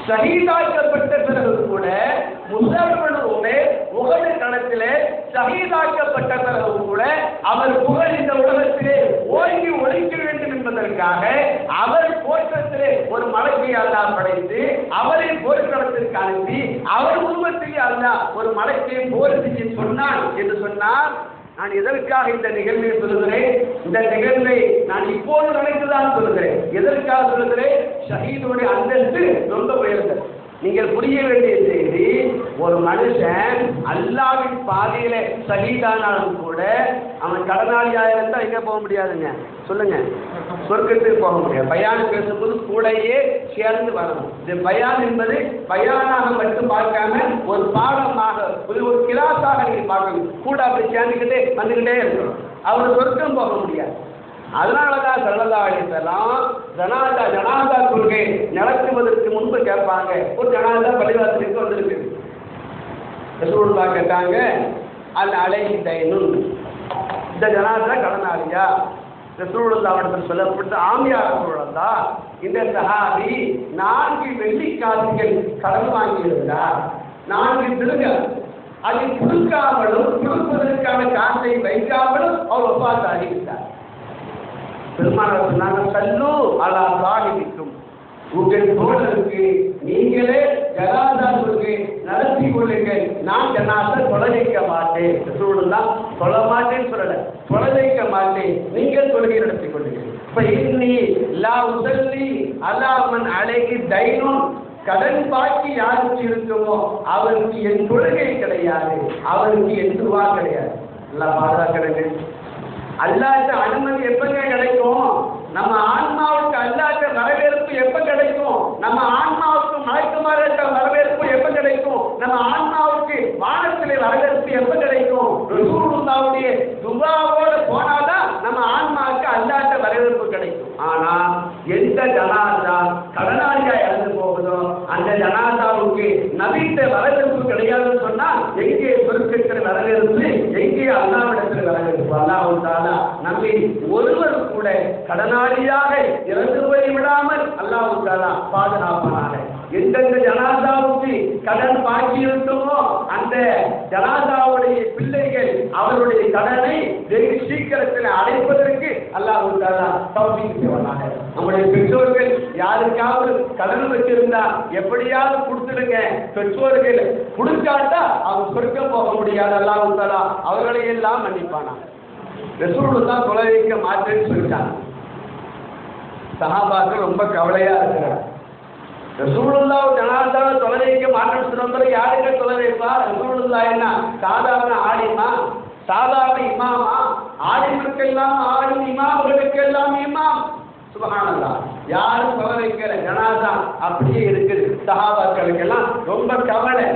ஷஹீதாக்கப்பட்ட பிறகு கூட முஸ்அப் இப்னு உமைர் உஹது களத்திலே ஷஹீதாக்கப்பட்ட பிறகு கூட அவர் புகழ் இந்த உலகத்திலே ஓங்கி ஒலிக்க வேண்டும் என்பதற்காக அவர் போற்றத்திலே ஒரு மலையை அல்லாஹ் படைத்து அவரை போர்க்களத்திற்கு அனுப்பி அவர் உருவத்திலே அல்லாஹ் ஒரு மலையை போர் செய்ய சொன்னான் என்று சொன்னார். நான் எதற்காக இந்த நிகழ்வை சொல்லுகிறேன்? இந்த நிகழ்வை நான் இப்போது நினைத்துதான் சொல்லுகிறேன். எதற்காக சொல்லுகிறேன்? ஷஹீதுடைய அந்தஸ்து ரொம்ப உயர்ந்தது. நீங்கள் புரிய வேண்டிய செய்தி, ஒரு மனுஷன் அல்லாஹ்வின் பாதையில ஷஹீதானாலும் கூட அவன் கடனாளியாக இருந்தால் எங்க போக முடியாதுங்க? சொல்லுங்க, சொர்க்கத்துக்கு போக முடியாது. பயான் பேசும்போது கூடையே சேர்ந்து வரணும். இந்த பயான் என்பது பயானாக மட்டும் பார்க்காம ஒரு பாடமாக ஒரு கிளாஸாக நீங்க பார்க்கணும். கூட அப்படி சேர்ந்துக்கிட்டே வந்துக்கிட்டே இருக்கணும். அவர் சொர்க்கம் போக முடியாது. அதனாலதான் ஸல்லல்லாஹு அலைஹி வஸல்லம் ஜனாதா கொள்கை நடத்துவதற்கு முன்பு கேட்பாங்க. ஒரு ஜனாதா பள்ளிவாசலுக்கு வந்திருக்கு. ரசூலுல்லாஹ் கேட்டாங்க, அல் அலைஹி தைனுன், இந்த ஜனாதா கடனாளியா? ரசூலுல்லாஹ் அவர்கள் சொல்லப்பட்ட ஆமியா ரசூலுல்லாஹ், இந்த சஹாபி 4 வெள்ளிக்காசுகள் கடன் வாங்கியிருந்தார். 4 திருகம் அதை கொடுக்காமலும் கொடுப்பதற்கான காசை வைக்காமலும் அவர் ஒப்பாத்து அறிவித்தார். பெருமானார் சொன்னாங்க, சல்லு அலா சாஹிபிக்கும், உங்கள் தோழருக்கு நீங்களே ஜனாதா தொழுகை நடத்தி கொள்ளுங்கள். நான் ஜனாதா தொலை வைக்க மாட்டேன். ரசூலுல்லாஹ் தொழ மாட்டேன்னு சொல்லல, தொலை வைக்க மாட்டேன், நீங்கள் தொழுகை நடத்தி கொள்ளுங்கள். இப்ப இன்னி லா உஸல்லி அலா மன் அலைஹி தைனுன், கடன் பாக்கி யாருக்கு இருக்குமோ அவருக்கு என் தொழுகை கிடையாது, அவருக்கு என் துவா கிடையாது. அல்லாஹ் பாதுகாக்கிறது. அல்லாஹ்வுடைய அனுமதி எப்பங்க கிடைக்கும்? நம்ம ஆன்மாவுக்கு அல்லாத வரவேற்பு எப்ப கிடைக்கும்? நம்ம ஆன்மாவுக்கு மலைக்குமாரற்ற வரவேற்பு எப்ப கிடைக்கும்? நம்ம ஆன்மாவுக்கு வானத்திலே வரவேற்பு எப்ப கிடைக்கும்? ரசூலுல்லாஹ்வுடைய துஆவோட போனாதான் நம்ம ஆன்மாவுக்கு அல்லாத வரவேற்பு கிடைக்கும். ஆனா எந்த ஜனாசா கடனாளியா இறந்து போகுதோ அந்த ஜனாசாவுக்கு நபிட்ட வரவேற்பு கிடையாதுன்னு சொன்னா எங்கே சொர்க்கத்தில் வரவேற்பு, எங்கே அல்லாஹ்விடத்தில் வரவேற்பு? அல்லாஹ் தஆலா நம்மை ஒருவர் கூட கடனாளியாக இறந்து போய் விடாமல் அல்லாஹ் தஆலா பாதுகாப்பானாக. எந்தெந்த ஜனாசாவுக்கு கடன் பாக்கி இருக்குமோ அந்த ஜனாசாவுடைய பிள்ளைகள் அவருடைய கடனை வெகு சீக்கிரத்தில் அடைப்பதற்கு அல்லாஹ் தஆலா தௌஃபீக் செய்வானாக. நம்முடைய பெற்றோர்கள் யாருக்காவது கடன் வச்சிருந்தா எப்படியாவது கொடுத்துடுங்க. பெற்றோர்கள் கொடுக்காட்டா அவங்க சொர்க்கம் போக முடியாது. அல்லாஹ் தஆலா அவர்களை எல்லாம் மன்னிப்பானா. ரசூலுல்லாஹ் தொலை வைக்க மாட்டேன்னு சொல்லிட்டாங்க. சஹாபாக்கள் ரொம்ப கவலையா இருக்கிறாங்க. ரசூலுல்லாஹ் ஜனாசாவை தொலை வைக்க மாட்டேன்னு சொன்னவங்க யாருக்கு தொலை வைப்பா? ரசூலுல்லாஹ் என்ன சாதாரண ஆலிமா, சாதாரண இமாமா? ஆலிம்களுக்கெல்லாம் ஆலிம், இமாம்களுக்கெல்லாம் இமாம். சுப்ஹானல்லாஹ். யாரும் தொலை வைக்கிற ஜனாசா அப்படியே இருக்குது. சஹாபாக்களுக்கெல்லாம் ரொம்ப கவலை,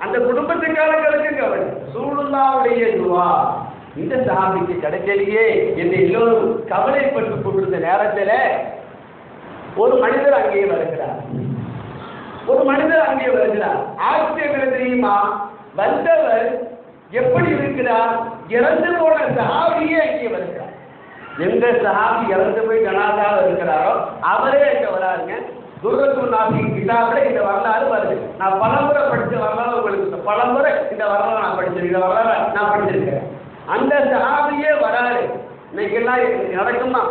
அந்த குடும்பத்துக்காரர்களுக்கு கவலை. ரசூலுல்லாஹ்வுடைய துஆ இந்த சஹாபிக்கு கிடைக்கலையே என்று எல்லோரும் கவலைப்பட்டு கொண்டிருந்த நேரத்தில் ஒரு மனிதர் அங்கே வருகிறார். ஆச்சரியம் தெரியுமா? வந்தவர் எப்படி இருக்கிறார்? இறந்து போன சஹாபியே அங்கே வருகிறார். எந்த சஹாபி இறந்து போய் ஜனாசாவில் இருக்கிறாரோ அவரே அங்கே வராருங்க. துர்ரத்துல் நாஃபியின் கிதாபில் இந்த வரலாறு வருது. நான் பலமுறை படித்த வரலாறு உங்களுக்கு, பலமுறை இந்த வரலாறு நான் படிச்சிருக்கேன், இந்த வரலாறு நான் படிச்சிருக்கேன். அந்த சஹாபியே வராரு. இன்னைக்கு எல்லாம் நடக்குமா?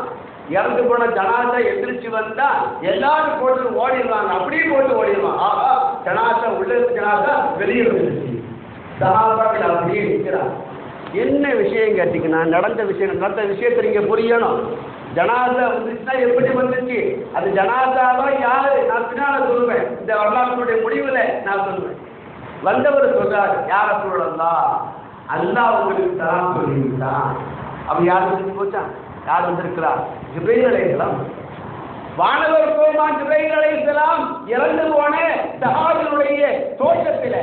இறந்து போன ஜனாசா எதிர்த்து வந்தா எல்லாரும் போட்டு ஓடிடுவாங்க, அப்படியே போட்டு ஓடிடுவாங்க. ஆஹா, ஜனாசா உள்ள ஜனாசா வெளியே வந்துருச்சு. சஹாபாக்கள் அப்படியே இருக்கிறாங்க. என்ன விஷயம் கேட்டீங்கன்னா, நடந்த விஷயத்தை நீங்க புரியணும். ஜனாசா வந்துச்சுன்னா எப்படி வந்துச்சு, அது ஜனாசாவா யாரு? நான் பின்னால சொல்லுவேன், இந்த வரலாற்றுடைய முடிவுல நான் சொல்லுவேன். வந்தவர் சொல்றாரு, யார சொல்லலாம், அல்லாஹ் உங்களுக்கு தரான் சொல்லிவிட்டான். அப்ப யார் வந்து போச்சான்? யார் வந்திருக்கிறார்? ஜிப்ரீல் அலைஹிஸ்ஸலாம். வானவர் கோமான் ஜிப்ரீல் அலைஹிஸ்ஸலாம் இறந்து போன சஹாபியுடைய தோற்றத்திலே,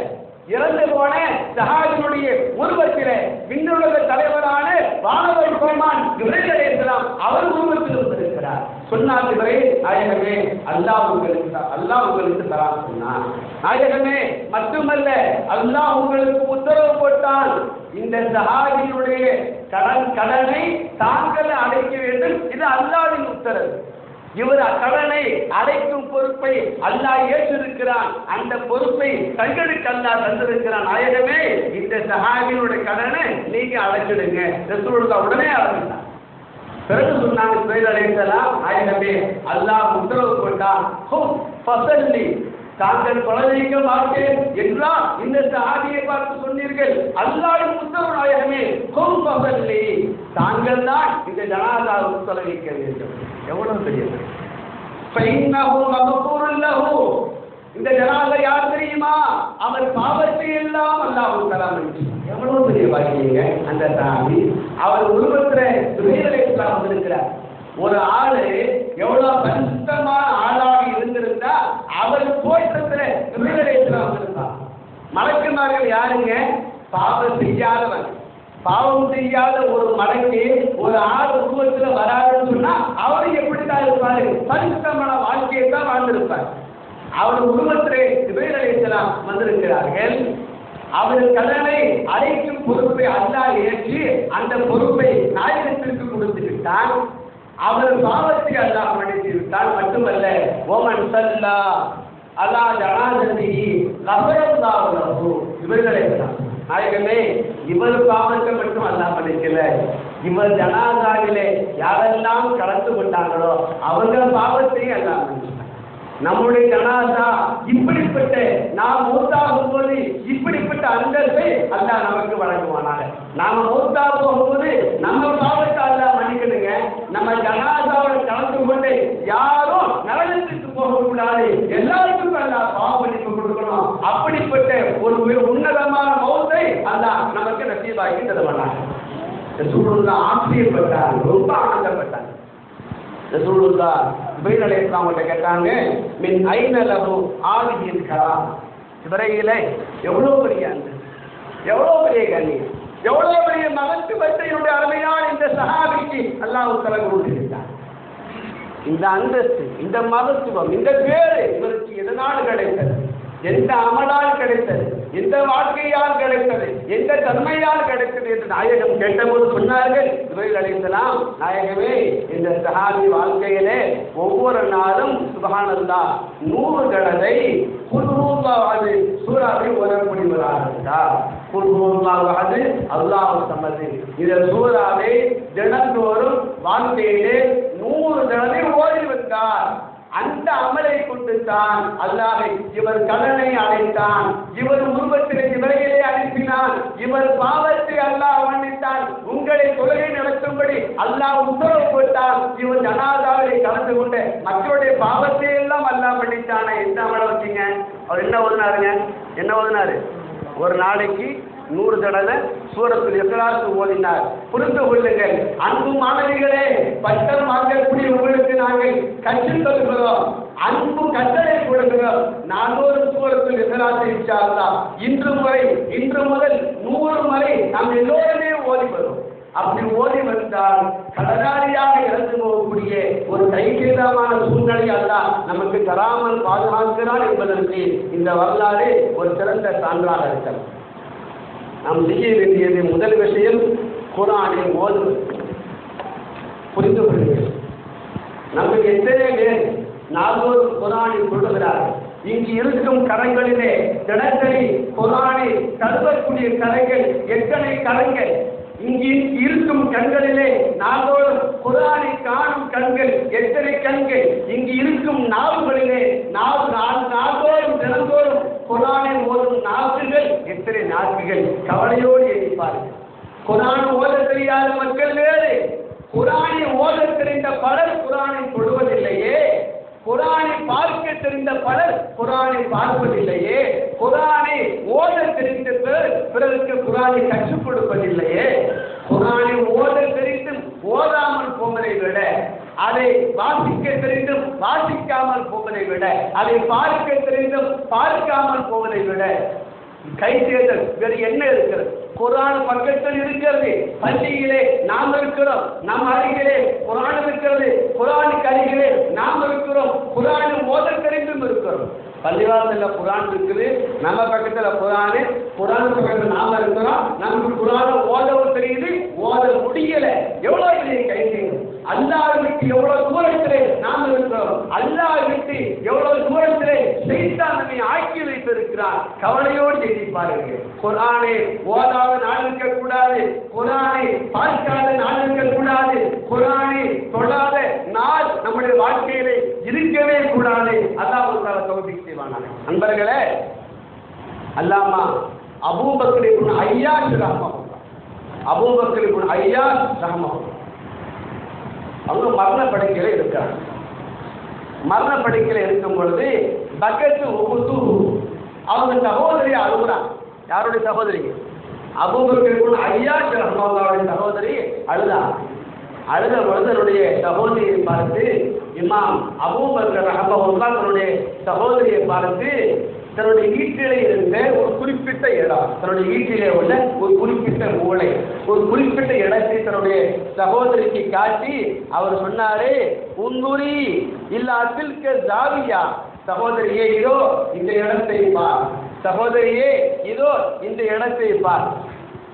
இறந்து போன சஹாபியுடைய உருவத்திலே விண்ணுலக தலைவரான வானவர் கோமான் ஜிப்ரீல் அலைஹிஸ்ஸலாம் அவர் உருவத்தில் வந்திருக்கிறார். சொன்னார் ஜிப்ரீல், நாயகமே அல்லாஹ் உங்களுக்கு தரான் சொன்னான். நாயகமே மட்டுமல்ல, அல்லாஹ் உங்களுக்கு உத்தரவு போட்டான், இந்த சஹாபியுடைய கடனை தாங்கள் அடைக்க வேண்டும். இது அல்லாஹ்வின் உத்தரவு. இவர் கடனை அடைக்கும் பொறுப்பை அல்லாஹ் ஏற்றிருக்கிறான். அந்த பொறுப்பை தங்களுக்கு அல்லாஹ் தந்திருக்கிறான். நாயகமே, இந்த சஹாபியுடைய கடனை நீங்க அடைச்சிடுங்க. ரசூலுல்லாஹ் உடனே அடைச்சிட்டான். பிறகு சொன்னாங்க ஜிப்ரீல் அலைஹிஸ்ஸலாம், நாயகமே அல்லாஹ் உத்தரவு போட்டான், ஃபஸல்லி, தாங்கள் கொலை வைக்க மாட்டேன் என்றால் இந்த சஹாபியை பார்த்து சொன்னீர்கள். அல்லாஹ்வின் உத்தரவு நாயகமே, ஃபஸல்லி, தாங்கள் தான் இந்த ஜனாசாவை கொலை வைக்க வேண்டும். எவ்வளவு பெரியது! இந்த ஜனாசா யார் தெரியுமா? அவர் பாவத்தை எல்லாம் அல்லாஹ் தஆலா மன்னிச்சார். எவ்வளவு பெரிய பாக்கியங்க அந்த சஹாபி. அவர் உருவத்தில் ஜிப்ரீல் அலைஹிஸ்ஸலாம் வந்திருக்கிறார். ஒரு ஆளு எவ்வளவு பரிசுத்தமான ஆளாக இருந்திருந்தா அவர் தோற்றத்தில் ஜிப்ரீல் அலைஹிஸ்ஸலாம் வந்திருந்தார். மலக்குமார்கள் யாருங்க? பாவம் செய்யாதவன். பாவம் செய்யாத ஒரு மலைக்கு ஒரு ஆள் உருவத்தில் வராதுன்னு சொன்னா அவரு எப்படித்தான் இருப்பாரு? பரிசுத்தமான வாழ்க்கையை தான் வாழ்ந்திருப்பார். அவர் உருவத்திலே ஜிப்ரீல் அலைஹிஸ்ஸலாம் வந்திருக்கிறார்கள். அவர் கடனை அடைக்கும் பொறுப்பை அல்லாஹ் ஏற்றி அந்த பொறுப்பை நாயகத்திற்கு கொடுத்து விட்டான். அவர் பாவத்தை அல்லாஹ் மன்னித்து விட்டான். மட்டுமல்ல, ஓமன் ஸல்லா அலா ஜனாஸத்திஹி கஃபரல்லாஹு லஹு. ஜிப்ரீல் அலைஹிஸ்ஸலாம், நாயகமே, இவர் பாவத்தை மட்டும் அல்லாஹ் மன்னிக்கல, இவர் ஜனாசாவிலே யாரெல்லாம் கலந்து கொண்டாங்களோ அவங்க பாவத்தையும் அல்லாஹ் மன்னிச்சார். நம்முடைய ஜனாசா இப்படிப்பட்ட நாம் மௌத்தாகும் போது இப்படிப்பட்ட அந்தஸ்தை அல்லாஹ் நமக்கு வழங்குவானாக. நாம மௌத்தா போகும்போது நம்ம பாவத்தை அல்லாஹ் மன்னிக்கணுங்க. நம்ம ஜனாசாவோட கலந்து கொண்டு யாரும் நரகத்துக்கு போகக்கூடாது, எல்லாருக்கும் அல்லாஹ் பாவ மன்னிப்பு கொடுக்கணும். அப்படிப்பட்ட ஒரு உன்னதமான மௌத்தை அல்லாஹ் நமக்கு நசீபாக்கி தருவானாக. ரசூலுல்லாஹ் ஆச்சரியப்பட்டார், ரொம்ப ஆனந்தப்பட்டார். ரசூலுல்லாஹ் ஜிப்ரீல் அலைஹிஸ்ஸலாம் அவங்கள்ட்ட கேட்டாங்க, மின் ஐன லஹு ஆதிஹில் கலாம். ஜிப்ரீலே, எவ்வளோ பெரிய அந்தஸ்து, எவ்வளோ பெரிய கண்ணியம், எவ்வளோ பெரிய மகத்துவத்தை என்னுடைய அருமையான இந்த சஹாபிக்கு அல்லாஹ் தஆலா கொடுத்திருக்கிறார். இந்த அந்தஸ்து, இந்த மகத்துவம், இந்த பேரு இவருக்கு எதனால் கிடைத்தது? எந்த அமலால் கிடைத்தது? எந்த வாழ்க்கையால் கிடைத்தது? எந்த தன்மையால் கிடைத்தது என்று நாயகம் கேட்டபோது சொன்னார்கள், ஜிப்ரீல் அலைஹிஸ்ஸலாம், நாயகமே, இந்த சஹாபி வாழ்க்கையிலே ஒவ்வொரு நாளும் சுப்ஹானல்லாஹ் 100 தடவை குல் ஹுவல்லாஹு அஹத் சூராவை ஓதக்கூடியவராக இருந்தார். குல் ஹுவல்லாஹு அஹத் அல்லாஹு ஸமத். இந்த சூராவை தினந்தோறும் வாழ்க்கையிலே 100 தடவை ஓதி வந்தார். அந்த அமலை கொண்டு தான் அல்லாஹை இவர் கடனை அடைத்தான், இவர் உருவத்திலே இவரையிலே அனுப்பினான், இவர் பாவத்தை அல்லாஹ் மன்னித்தான், உங்களை தொழுகை நடத்தும்படி அல்லாஹ் உத்தரவு போட்டான், இவர் ஜனாதாவிலே கலந்து கொண்டு மக்களுடைய பாவத்தை எல்லாம் அல்லாஹ் மன்னித்தானே. எந்த அமலை வச்சீங்க? அவர் என்ன ஓதுனாருங்க? என்ன ஓதுனாரு? ஒரு நாளைக்கு 100 தடவை சூரத்துல் இக்லாஸ் ஓதினார். புரிந்து கொள்ளுங்கள் அன்பு மாணவிகளே, பட்டம் வாங்கக்கூடிய உங்களுக்கு நாங்கள் கற்றுத் தருகிறோம், அன்பு கட்டளை கொடுக்கிறோம். 400 சூரத்துல் இக்லாஸ் இன்ஷா அல்லாஹ் இன்று முதல் 100 முறை நாம் எல்லோருமே ஓதி வரும். அப்படி ஓதி வந்தால் கடனாளியாக இறந்து போகக்கூடிய ஒரு கைகேதமான சூழ்நிலை அல்லாஹ் நமக்கு தராமல் பாதுகாக்கிறார் என்பதற்கு இந்த வரலாறு ஒரு சிறந்த சான்றாக இருக்கிறது. நாம் செய்ய வேண்டியது முதல் விஷயம் குர்ஆனை ஓதுவது. புரிந்து கொள்ளுங்கள், நமக்கு எத்தனை பேர் நாள்தோறும் குர்ஆனை சொல்லுகிறார்கள். இங்கு இருக்கும் கரங்களிலே தினசரி குர்ஆனை கருதக்கூடிய கரங்கள் எத்தனை கரங்கள்? இங்கு இருக்கும் கண்களிலே நாள்தோறும் குர்ஆனை காணும் கண்கள் எத்தனை கண்கள்? இங்கு இருக்கும் நாவுகளிலே நாள்தோறும் தினந்தோறும் குர்ஆனை ஓதும் நாக்குகள் எத்தனை நாக்குகள்? கவலையோடு எண்ணிப்பார்கள். குர்ஆன் ஓத தெரியாத மக்கள் வேறு, குர்ஆனை ஓத தெரிந்த பலர் குர்ஆனை தொழுவதில்லையே, குர்ஆனை பார்க்க தெரிந்த பலர் குர்ஆனை பார்ப்பதில்லையே, குர்ஆனை ஓத தெரிந்த பிறருக்கு குர்ஆனை கற்றுக் கொடுப்பதில்லையே. குர்ஆனை ஓத தெரிந்தும் ஓதாமல் போவதை விட, அதை வாசிக்க தெரிந்தும் வாசிக்காமல் போவதை விட, அதை பார்க்க தெரிந்தும் பார்க்காமல் போவதை விட கை தேர்தல் வேறு என்ன இருக்கிறது? குர்ஆன் பக்கத்தில் இருக்கிறது, பள்ளியிலே நாம் இருக்கிறோம், நம் அருகிலே குர்ஆன் இருக்கிறது, குர்ஆனுக்கு அருகிலே நாம் இருக்கிறோம், குர்ஆன் ஓத தெரிந்தும் இருக்கிறோம். பள்ளிவாசல்ல குர்ஆன் இருக்குது, நம்ம பக்கத்துல குர்ஆன் பக்கத்துல நாம இருக்கிறோம், நமக்கு குர்ஆன் ஓதவும் தெரியுது, ஓத முடியல. எவ்வளவு பெரிய கைது! அல்லாஹ் விட்டு எவ்வளவு தூரத்திலே நாம் இருக்கிறோம், அல்லாஹ் விட்டு எவ்வளவு தூரத்திலே சைத்தான் நம்மை ஆக்கி வைத்திருக்கிறான். கவலையோடு எண்ணி பாருங்கள். குர்ஆனை ஓதாத நாள் இருக்க கூடாது, குர்ஆனை பார்க்காத நாள் இருக்க கூடாது, குர்ஆனை தொழாத நாள் நம்முடைய வாழ்க்கையிலே இருக்கவே கூடாது. அல்லாஹ் தஆலா தௌஃபீக் செய்வானாக. அன்பர்களே, அல்லாமா அபூபக்கர் இப்னு ஐயாஷ் ரஹ்மத்துல்லாஹ், அபூபக்கர் இப்னு ஐயாஷ் ரஹ்மத்துல்லாஹ் அவங்க மரண படுக்கையில இருக்கிறாங்க. மரண படுக்கையில இருக்கும் பொழுது பக்கத்து உகுத்து அவங்க சகோதரி அழுகுறாங்க. யாருடைய சகோதரி? அபூபக்கர் ஐயாஷ் ரஹ்மத்துல்லாஹ்வுடைய சகோதரி அழுதாங்க. அழுத பொழுது தன்னுடைய சகோதரியை பார்த்து இமாம் அபூபக்கர் ரஹ்மத்துல்லாஹ் தன்னுடைய சகோதரியை பார்த்து தன்னுடைய வீட்டிலே இருந்த ஒரு குறிப்பிட்ட இடம், தன்னுடைய வீட்டிலே உள்ள ஒரு குறிப்பிட்ட மூளை, ஒரு குறிப்பிட்ட இடத்தை தன்னுடைய சகோதரிக்கு காட்டி அவர் சொன்னாரே, உன்னுரி இல்லாத்தில் ஜாவியா, சகோதரியே இதோ இந்த இடத்தை பார், சகோதரியே இதோ இந்த இடத்தை பார்.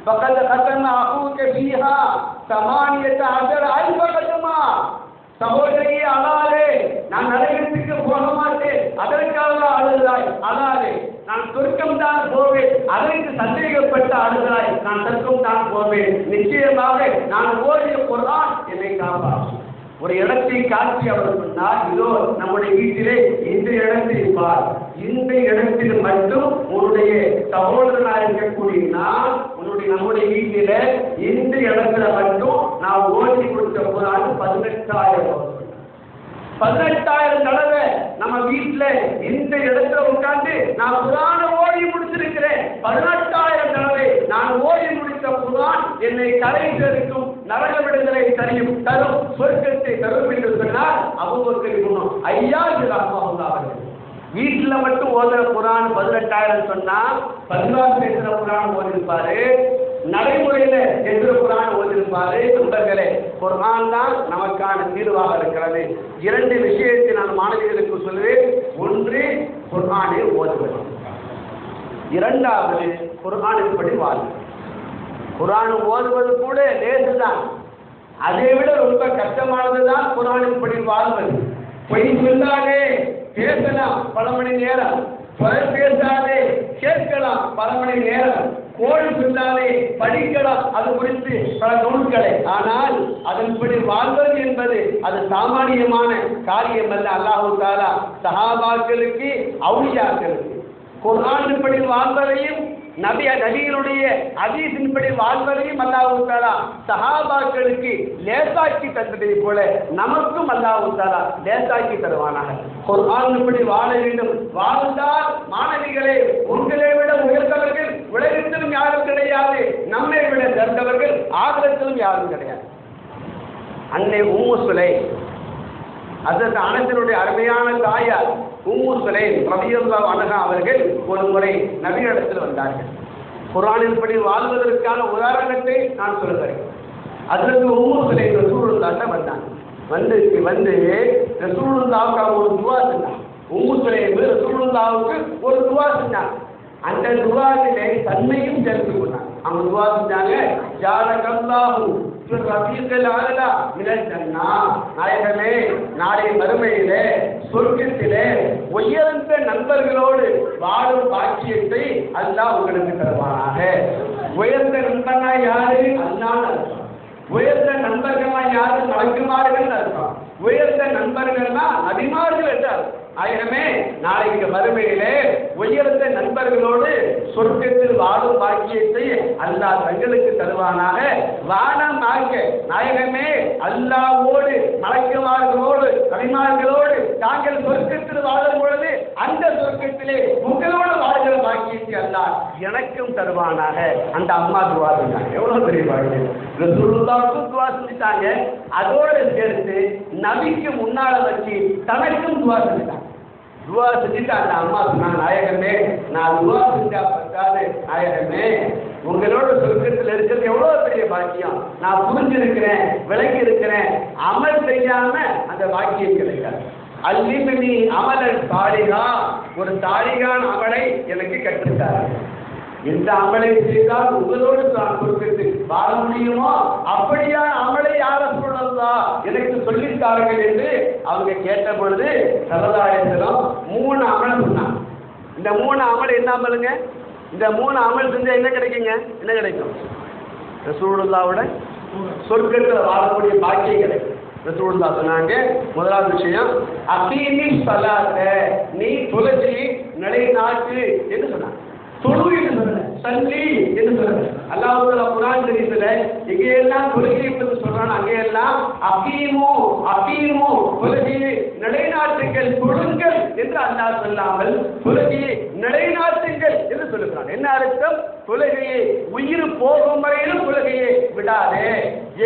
பக்கத்து கத்தன அபூக்க ஃபீஹா 18,000 கட்டமா. சகோதரியே அழாதே, நான் நரகத்துக்கு போக மாட்டேன், அதற்காக அழுகிறாய், அழாதே, நான் சொர்க்கம் தான் போவேன், அதற்கு சந்தேகப்பட்டு அழுகிறாய், நான் சொர்க்கம் தான் போவேன், நிச்சயமாக நான் ஓதிய குர்ஆன் என்னை காப்பாற்றும். ஒரு இடத்தை காட்சி அவர் சொன்னார், இதோ நம்முடைய வீட்டிலே இந்த இடத்தை பார், இந்த இடத்தில் மட்டும் உன்னுடைய சகோதரனாக இருக்கக்கூடிய நான் நம்முடைய வீட்டில இந்த இடத்துல மட்டும் நான் ஓடி கொடுத்த குர்ஆன் 18,000 தடவை நம்ம வீட்டுல இந்த இடத்துல உட்கார்ந்து நான் குர்ஆனை ஓடி முடிச்சிருக்கிறேன். 18,000 தடவை நான் ஓடி முடித்த குர்ஆன் குர்ஆன் என்னை கரை சேர்க்கும், நரக விடுதலை தரும், சொர்க்கத்தை தரும் என்று சொன்னால் அபூபக்கர் குணம் ஐயா அவர்கள் வீட்டுல மட்டும் ஓதுற குர்ஆன் 18,000 சொன்னா 16 பேசுற குர்ஆன் ஓதிருப்பாரு, நடைமுறையில என்ற குர்ஆன் ஓதிருப்பாரு. நண்பர்களே, குர்ஆன் தான் நமக்கான தீர்வாக இருக்கிறது. 2 விஷயத்தை நான் மாணவிகளுக்கு சொல்லுவேன். ஒன்று, குர்ஆனை ஓதுவது. 2வது, குர்ஆனின்படி வாழ்வது. குர்ஆன் ஓதுவது கூட லேசுதான், அதை விட ரொம்ப கஷ்டமானதுதான் குர்ஆனின்படி வாழ்வது. பொய் சொல்லாதே, பேசலாம் பல மணி நேரம், பேசாதே, கேட்கலாம் பல மணி நேரம், கோல் சொல்லாதே, படிக்கலாம் அது குறித்து பல நூல்களை. ஆனால் அதன்படி வாழ்வது என்பது அது சாமானியமான காரியம் அல்ல. அல்லாஹு தஆலா சஹாபாக்களுக்கு, அவுலியாக்களுக்கு குர்ஆனின்படி வாழ்வதையும் நபியினுடைய ஹதீஸின்படி வாழ்வதையும் அல்லாஹ் தஆலா சஹாபாக்களுக்கு லேசாக்கி தந்ததை போல நமக்கும் அல்லாஹ் தஆலா லேசாக்கி தருவானாக. குர்ஆனின்படி வாழ வேண்டும். வாழ்ந்தால் மாணவிகளே, உங்களை விட உயர்ந்தவர்கள் உலகத்திலும் யாரும் கிடையாது, நம்மை விட சிறந்தவர்கள் ஆகிரத்திலும் யாரும் கிடையாது. அன்னை உம்மு சுலைம், அதற்கு அனஸினுடைய அருமையான தாயார் உம்மு சுலைம் ரலியல்லாஹு அன்ஹா அவர்கள் ஒரு முறை நபியிடத்தில் வந்தார்கள். குர்ஆனின்படி வாழ்வதற்கான உதாரணத்தை நான் சொல்கிறேன். அதற்கு உம்மு சுலைம் ரசூலுல்லாஹ்ட்ட வந்தாங்க. வந்து ரசூலுல்லாஹ்வுக்கு ஒரு துஆ செஞ்சாங்க. உம்மு சுலைம் ரசூலுல்லாஹ்வுக்கு ஒரு துஆ செஞ்சாங்க. அந்த துஆவிலே தன்மையும் சேர்த்து கொண்டாங்க. அவங்க துஆ செஞ்சாங்க, ஜாலகல்லாஹு நாயகமே, நாளை மறுமையிலே சொர்க்கத்திலே உயர்ந்த நண்பர்களோடு வாழும் பாக்கியத்தை அல்லாஹ் உங்களுக்கு தருவானாக. உயர்ந்த நண்பனா யாரு? அல்லாஹ் அர்த்தம். உயர்ந்த நண்பர்களா யாரு? மலக்குமார்கள் அர்த்தம். உயர்ந்த நண்பர்கள்னா நபிமார்கள் என்றார். நாயகமே, நாளைக்கு மறுமையிலே உயர்ந்த நண்பர்களோடு சொர்க்கத்தில் வாழும் பாக்கியத்தை அல்லாஹ் தங்களுக்கு தருவானாக. வானமாக நாயகமே, அல்லாஹ்வோடு மலக்குமார்களோடு நபிமார்களோடு தாங்கள் சொர்க்கத்தில் வாழும் பொழுது அந்த சொர்க்கத்திலே உங்களோடு வாழ்கிற பாக்கியத்தை அல்லாஹ் எனக்கும் தருவானாக. அந்த அம்மா துவா செஞ்சாங்க. எவ்வளவு பெரிய பாக்கியம்! ரசூலுல்லாஹ்வுக்கும் துவா செஞ்சுட்டாங்க, அதோடு சேர்த்து நபிக்கு முன்னால வச்சு தனக்கும் துவா செஞ்சுட்டாங்க. துவா செஞ்சுட்டு அந்த அம்மா சொன்னாங்க, நாயகமே, நான் துவா செஞ்சா பத்தாது, நாயகமே உங்களோட சொர்க்கத்தில் இருக்கிறது எவ்வளவு பெரிய பாக்கியம். நான் புரிஞ்சிருக்கிறேன், விளங்கி இருக்கிறேன், அமல் செய்யாம அந்த பாக்கியம் கிடைக்காது. அல்லிமினி அமலன் சாலிகா, ஒரு சாலிகான் அமலை எனக்கு கற்றுத்தாரு. எந்த அமலை செய்தால் உங்களோடு நான் சொர்க்கத்தில் வாழ முடியுமோ அப்படியான அமலை யார சொல்லலாம் எனக்கு சொல்லித்தார்கள் என்று அவங்க கேட்ட பொழுது சரதாயத்திலும் 3 அமல் சொன்னாங்க. இந்த 3 அமல் என்ன அமலுங்க? இந்த 3 அமல் செஞ்சா என்ன கிடைக்குங்க? என்ன கிடைக்கும்? ரசூலுல்லாஹ்வோட சொர்க்கத்தில் வாழக்கூடிய பாக்கியம் கிடைக்கும். ரசூலுல்லாஹ் சொன்னாங்க, முதலாவது விஷயம் அகீமி ஸலாத்த, நீ தொழுகையை நிலைநாட்டு என்று சொன்னாங்க. தொழுகை என்று சொல்லுங்க, சல்லி என்று சொல்லுங்க. அல்லாஹ் தஆலா குர்ஆன் ஷரீஃபில் எங்கெல்லாம் தொழுகையை பற்றி சொல்றானோ அங்கெல்லாம் அகீமு தொழுகையை நிலைநாட்டுங்கள், தொழுங்கள் என்று அல்லாஹ் சொல்லாமல் தொழுகையை நிலைநாட்டுங்கள் என்று சொல்லுகிறான். என்ன அர்த்தம்? தொழுகையை உயிர் போகும் வரையிலும் தொழுகையை விடாதே,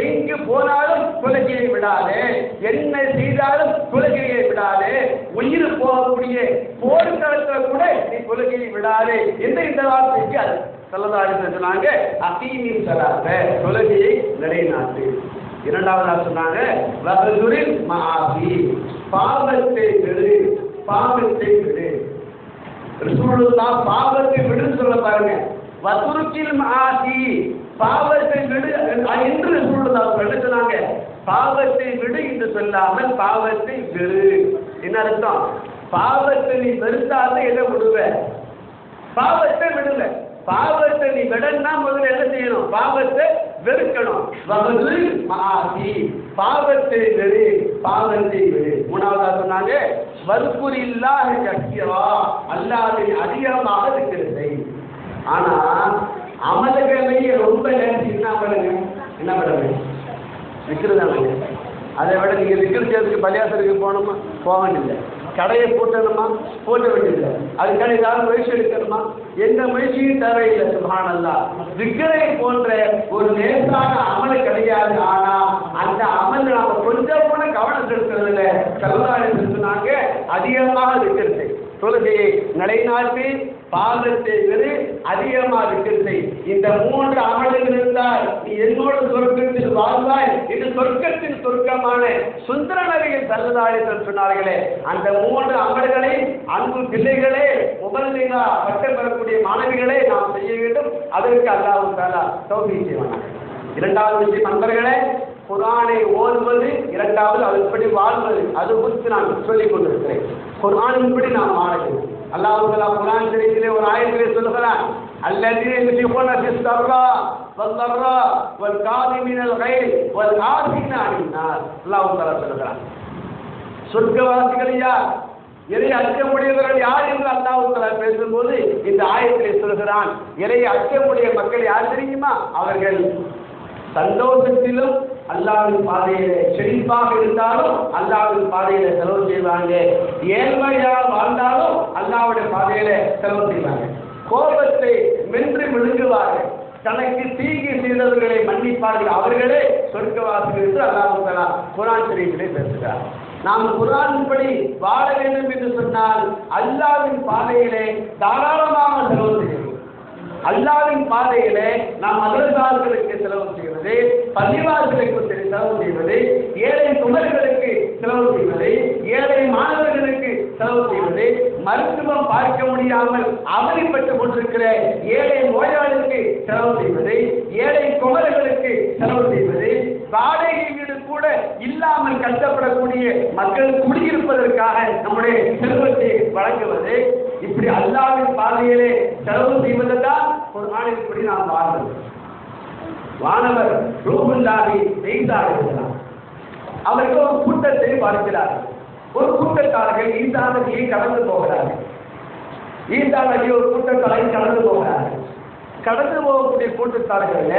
எங்கு போனாலும் தொழுகையை விடாதே, என்ன செய்தாலும் தொழுகையை விடாதே, உயிர் போகக்கூடிய போர்க்களத்தில் கூட நீ தொழுகையை விடாதே என்று இந்த வார்த்தைக்கு அது ஸல்லல்லாஹு சொன்னாங்க. அகீமி ஸலாத்த, தொழுகையை நிலைநாட்டு. இரண்டாவதாக சொன்னாங்க வஹ்துரில் மஆசி, பாவத்தை விடு, பாவத்தை விடு. ரசூலுல்லாஹ் பாவத்தை விடுன்னு சொல்ல பாருங்க. வதுருக்கில் மஆசி, பாவத்தை விடு என்று ரசூலுல்லாஹ் சொன்னாங்க. பாவத்தை விடு என்று சொல்லாமல் பாவத்தை விடு. என்ன அர்த்தம்? பாவத்தை நீ வெறுத்தாத எதை விடுவ? பாவத்தை விடுவ. பாவத்தை நீ விடன்னா முதல்ல என்ன செய்யணும்? பாவத்தை வெறுக்கணும். வஹ்துரில் மஆசி, பாவத்தை வெறு, பாவத்தை விடு. மூணாவதா சொன்னாங்க வஸ்குரில்லாஹ கஸீரா, அல்லாஹ்வை அதிகமாக திக்ர். ஆனா அமல்களை ரொம்ப நேரம் என்ன பண்ணுங்க? என்ன பண்ணுங்க? திக்ர் தான். அதை விட நீங்க திக்ர் செய்யறதுக்கு பள்ளியாசலுக்கு போகணுமா? போக வேண்டியதில்லை. கடையை போட்டணுமா? போட்ட வேண்டியதில்லை. அதுக்கான ஏதாவது முயற்சி எடுக்கணுமா? எந்த முயற்சியும் தேவையில்லை. சுப்ஹானல்லாஹ். திக்ரை போன்ற ஒரு லேசான அமல் கிடையாது. ஆனா அந்த அமல் நாம கொஞ்சம் கூட கவனம் செலுத்துறதில்லை. ஸல்லல்லாஹு அலைஹி வஸல்லம் சொன்னாங்க, அதிகமாக திக்ர், தொழுகையை நிலைநாட்டி பாதத்தை விட அதிகமாக திக்ர். இந்த 3 அமல்கள் இருந்தால் நீ என்னோட சொர்க்கத்தில் வாழ்வாய் என்று சொர்க்கத்தின் சொர்க்கமான சுந்தர நபிகள் ஸல்லல்லாஹு அலைஹி வஸல்லம் சொன்னார்களே, அந்த 3 அமல்களை அன்பு பிள்ளைகளே, முபல்லிகா பட்டம் பெறக்கூடிய மாணவிகளே நாம் செய்ய வேண்டும். அதற்கு அல்லாஹ் தஆலா தௌஃபீக் செய்வான். இரண்டாவது விஷயம் நண்பர்களே, குர்ஆனை ஓதுவது, இரண்டாவது அதன்படி வாழ்வது. அது குறித்து நான் சொல்லிக் கொண்டிருக்கிறேன். குர்ஆனின்படி நாம் வாழ வேண்டும். அல்லாஹ் தஆலா குர்ஆன் ஷரீஃபிலே ஒரு ஆயத்திலே சொல்கிறான், அல்லதீன யுஸிஃபூன ஃபிஸ்-ஸர்ரா வல்-ضرّா வல்-காதிமினல் கைல் வல்-ஆஃபீன அனின்-நாஸ். அல்லாஹ் தஆலா சொல்கிறான், சொர்க்கவாசிகள் யார், இறை அச்சமுடையவர்கள் யார் என்று அல்லாஹ் தஆலா பேசும்போது இந்த ஆயத்திலே சொல்கிறான், இறை அச்சமுடைய மக்கள் யார் தெரியுமா? அவர்கள் சந்தோஷத்திலும் அல்லாஹ்வின் பாதையிலே செழிப்பாக இருந்தாலும் அல்லாஹ்வின் பாதையிலே செலவு செய்வாங்க, ஏழ்மையாக வாழ்ந்தாலும் அல்லாஹ்வுடைய பாதையிலே செலவு செய்வாங்க, கோபத்தை மென்று விழுங்குவார்கள், தனக்கு தீங்கு செய்தவர்களை மன்னிப்பார்கள், அவர்களே சொர்க்கவாசிகள் என்று அல்லாஹ் தஆலா குர்ஆன் ஷரீஃபிலே பேசுகிறார். நாம் குர்ஆனின்படி வாழ வேண்டும் என்று சொன்னால் அல்லாஹ்வின் பாதையிலே தாராளமாக செலவு செய்ய வேண்டும். அல்லாஹ்வின் பாதையிலே நாம் மதரசாக்களுக்கு செலவு செய்வது, பள்ளிவாசலுக்கு செலவு செய்வது, ஏழை குமர்களுக்கு செலவு செய்வது, ஏழை மாணவர்களுக்கு செலவு செய்வது, மருத்துவம் பார்க்க முடியாமல் அவதிப்பட்டுக் கொண்டிருக்கிற ஏழை நோயாளிகளுக்கு செலவு செய்வது, ஏழை குமர்களுக்கு செலவு செய்வது, வாடகை வீடு கூட இல்லாமல் கஷ்டப்படக்கூடிய மக்கள் குடியிருப்பதற்காக நம்முடைய செல்வத்தை வழங்குவது, இப்படி அல்லாஹ்வின் பாதையிலே செலவு செய்வதுதான் குர்ஆனின்படி நாம் வாழ்வது. வானவர் ரூஹுல்லாஹி ஈசா அலைஹிஸ்ஸலாம் அவர்கள் ஒரு கூட்டத்தை பார்க்கிறார்கள். ஒரு கூட்டத்தார்கள் ஈசா நபியை கடந்து போகிறார்கள். ஈசா நபி ஒரு கூட்டத்தாரை கடந்து போகிறார்கள். கடந்து போகக்கூடிய கூட்டத்தார்கள்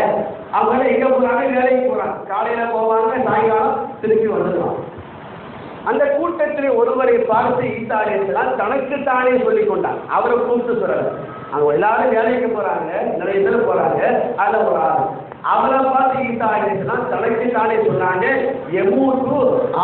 அவங்க எங்க போறாங்க? வேலைக்கு போறாங்க. காலையில போவாங்க, சாயங்காலம் திருப்பி வந்துடுவாங்க. அந்த கூட்டத்திலே ஒருவரை பார்த்து ஈசா அலைஹிஸ்ஸலாம் தனக்குத்தானே சொல்லிக் கொண்டார். அவரை கூப்பிட்டு சொல்றாரு, அவங்க எல்லாரும் வேலைக்கு போறாங்க, நிறைய பேர் போறாங்க, அதுல ஒரு ஆள் அவரை பார்த்து ஈசா அலைஹிஸ்ஸலாம் தனக்கு தானே சொன்னாங்க, யமூது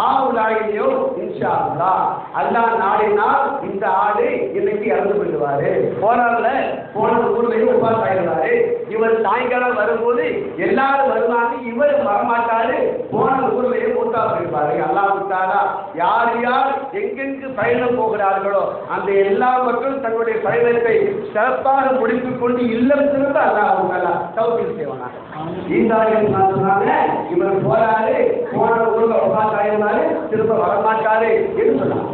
ஆவுலாயியோ இன்ஷா அல்லாஹ், அல்லாஹ் நாடினால் இந்த ஆடு இன்னைக்கு இறந்து போயிடுவாரு. போறாருல, போன ஊர்லயும் உபாஸ் ஆயிடுவாரு. இவர் சாயங்காலம் வரும்போது எல்லாரும் வருவாங்க, இவர் வரமாட்டாரு, போன ஊர்லயும் மூத்தா போயிருப்பாரு. அல்லாஹ் தஆலா யார் யார் எங்கெங்கு பயணம் போகிறார்களோ அந்த எல்லா மக்களும் தங்களுடைய பயணத்தை சிறப்பாக முடித்துக் கொண்டு இல்லம் திரும்ப அல்லாஹ் தஆலா தௌஃபீக் செய்வானாக. ஈசா அலைஹிஸ்ஸலாம் சொன்னாங்க, இவர் போறாரு, போன ஊர்ல உபாஸ் ஆயிருந்தாரு, திரும்ப வரமாட்டாரு என்று சொன்னாங்க.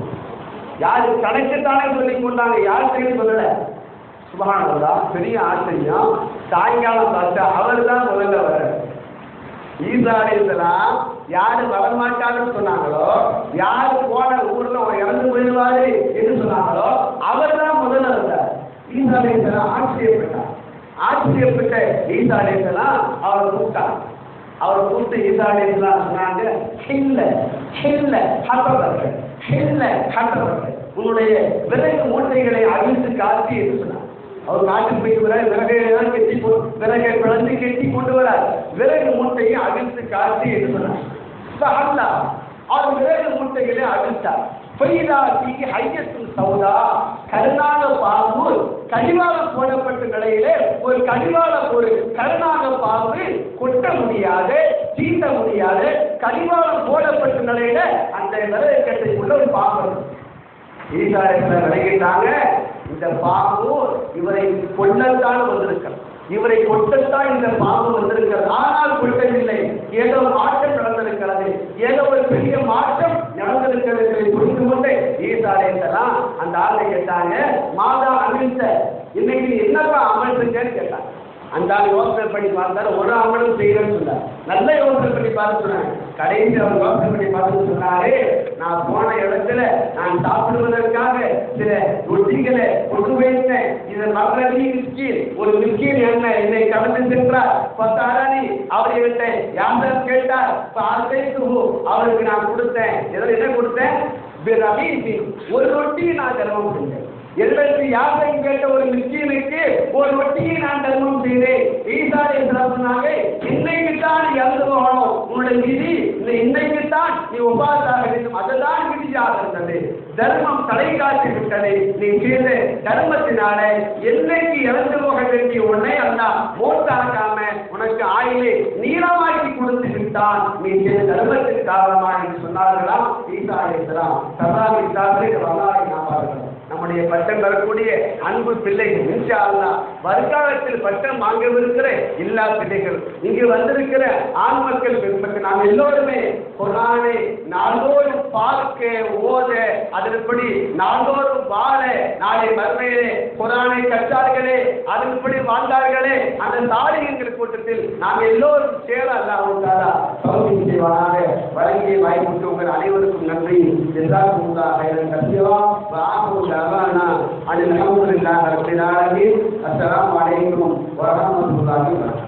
யாரு? தனக்குத்தானே சொல்லிக் கொண்டாங்க, யாருக்கும் சொல்லல. சுப்ஹானல்லாஹ், பெரிய ஆச்சரியம். சாயங்காலம் பார்த்தா அவர் தான் முதல்ல வர. ஈசா அலைஹிஸ்ஸலாம் யாரு வரமாட்டாருன்னு சொன்னாங்களோ, யாரு போன ஊர்ல இறந்து போயிடுவாரு என்று சொன்னாங்களோ அவர் தான் முதல்ல வந்தார். ஈசா அலைஹிஸ்ஸலாம் ஆச்சரியப்பட்டார். ஆச்சரியப்பட்ட ஈசா அலைஹிஸ்ஸலாம் அவர் கூப்பிட்டார். அவர் கூப்பிட்டு ஈசா அலைஹிஸ்ஸலாம் சொன்னாங்க, ஹில்ல ஹில்ல ஹத்தபக்க ஹில்ல ஹத்தபக்க, உன்னுடைய விறகு மூட்டைகளை அழித்து காட்டி என்று சொன்னார். அவர் நாட்டுக்கு போயிட்டு வர விறகையெல்லாம் கெட்டி விறகை பிளந்து கெட்டி கொண்டு வர விறகு மூட்டையை அழித்து காட்டி என்று சொன்னார். அவர் விறகு மூட்டைகளை அழித்தார். கருணாக பாம்பு கடிவாளம் போடப்பட்ட நிலையிலே ஒரு ஒரு கருணாக பாம்பு கொட்ட முடியாத, சீட்ட முடியாத, கடிவாளம் போடப்பட்ட நிலையில அந்த விறகு கட்டைக்குள்ள ஒரு பாம்பு. ஈசா அலைஹிஸ்ஸலாம் விளங்கிட்டாங்க, இந்த பாம்பு இவரை கொல்லத்தான் வந்திருக்கிறது, இவரை கொட்டத்தான் இந்த பாம்பு வந்திருக்கிறது. ஆனால் கொட்டவில்லை, ஏதோ மாற்றம் நடந்திருக்கிறது, ஏதோ ஒரு பெரிய மாற்றம் நடந்திருக்கிறது புரிந்து கொண்டு ஈசா அலைஹிஸ்ஸலாம் அந்த ஆளை கேட்டாங்க, மாதா அமிழ்த்த, இன்னைக்கு என்னப்பா அமல் செஞ்சேன்னு கேட்டாங்க. அந்த ஆள் யோசனை பண்ணி பார்த்தாரு, ஒரு அமலும் செய்யணும்னு சொன்னார். நல்ல யோசனை பண்ணி பார்த்து சொன்னாங்க. கடைசி அவர் யோசனை பண்ணி பார்த்து சொன்னாரு, நான் போன இடத்துல நான் சாப்பிடுவதற்காக சில ரொட்டிகளை கொண்டு வைத்தேன். இதை மகளி மிஸ்கீன், ஒரு மிஸ்கீன் என்னை கடந்து சென்றார். பத்தாரணி அவர்கிட்ட யாரும் கேட்டார், அவருக்கு நான் கொடுத்தேன். இதில் என்ன கொடுத்தேன்? ஒரு ரொட்டியை நான் தர்மம் செஞ்சேன். எங்களுக்கு யாரையும் கேட்ட ஒரு மிஸ்கீனுக்கு ஒரு ரொட்டியை நான் தர்மம் செய்தேன். ஈசா அலைஹிஸ்ஸலாம் சொன்னாங்க, இன்னைக்குத்தான் நீ இறந்து போகணும், உன்னுடைய விதி இந்த இன்னைக்குத்தான் நீ உபாசாக வேண்டும். அதுதான் விதியாக இருந்தது. தர்மம் தலை காட்டி விட்டது. நீ செய்த தர்மத்தினால என்னைக்கு இறந்து போக வேண்டிய உன்னை அல்லாஹ் மோட்டாக்காம உனக்கு ஆயிலே நீளமாக்கி கொடுத்து விட்டான். நீ செய்த தர்மத்தின் காரணமாக என்று சொன்னார்களாம் ஈசா அலைஹிஸ்ஸலாம். சதாமி சாத்திரை வரலாறை நாம் பார்க்கிறோம். நம்முடைய பட்டம் பெறக்கூடிய அன்பு பிள்ளைகள் இன்ஷா அல்லாஹ் வருங்காலத்தில் பட்டம் வாங்கவிருக்கிற எல்லா பிள்ளைகள் இங்கு வந்திருக்கிற ஆண் மக்கள் பெருமக்கள் நாம் எல்லோருமே குர்ஆனை நாள்தோறும் பார்க்க ஓத அதன்படி நாள்தோறும் வாழ நாளை மறுமையிலே குர்ஆனை கற்றார்களே அதன்படி வாழ்ந்தார்களே அந்த சாலிஹீன்கள் கூட்டத்தில் நாம் எல்லோரும் சேர அல்லாஹ் தஆலா தௌஃபீக் செய்வானாக. வழங்கிய வாய்ப்புக்கு உங்கள் அனைவருக்கும் நன்றி. ஜஸாக்குமுல்லாஹ் கைரன் கஸீரா வ ஆகிரு தஅவானா அல்ஹம்துலில்லாஹி ரப்பில் ஆலமீன். அஸ்ஸலாமு அலைக்கும் வ ரஹ்மத்துல்லாஹி வ பரகாத்துஹு.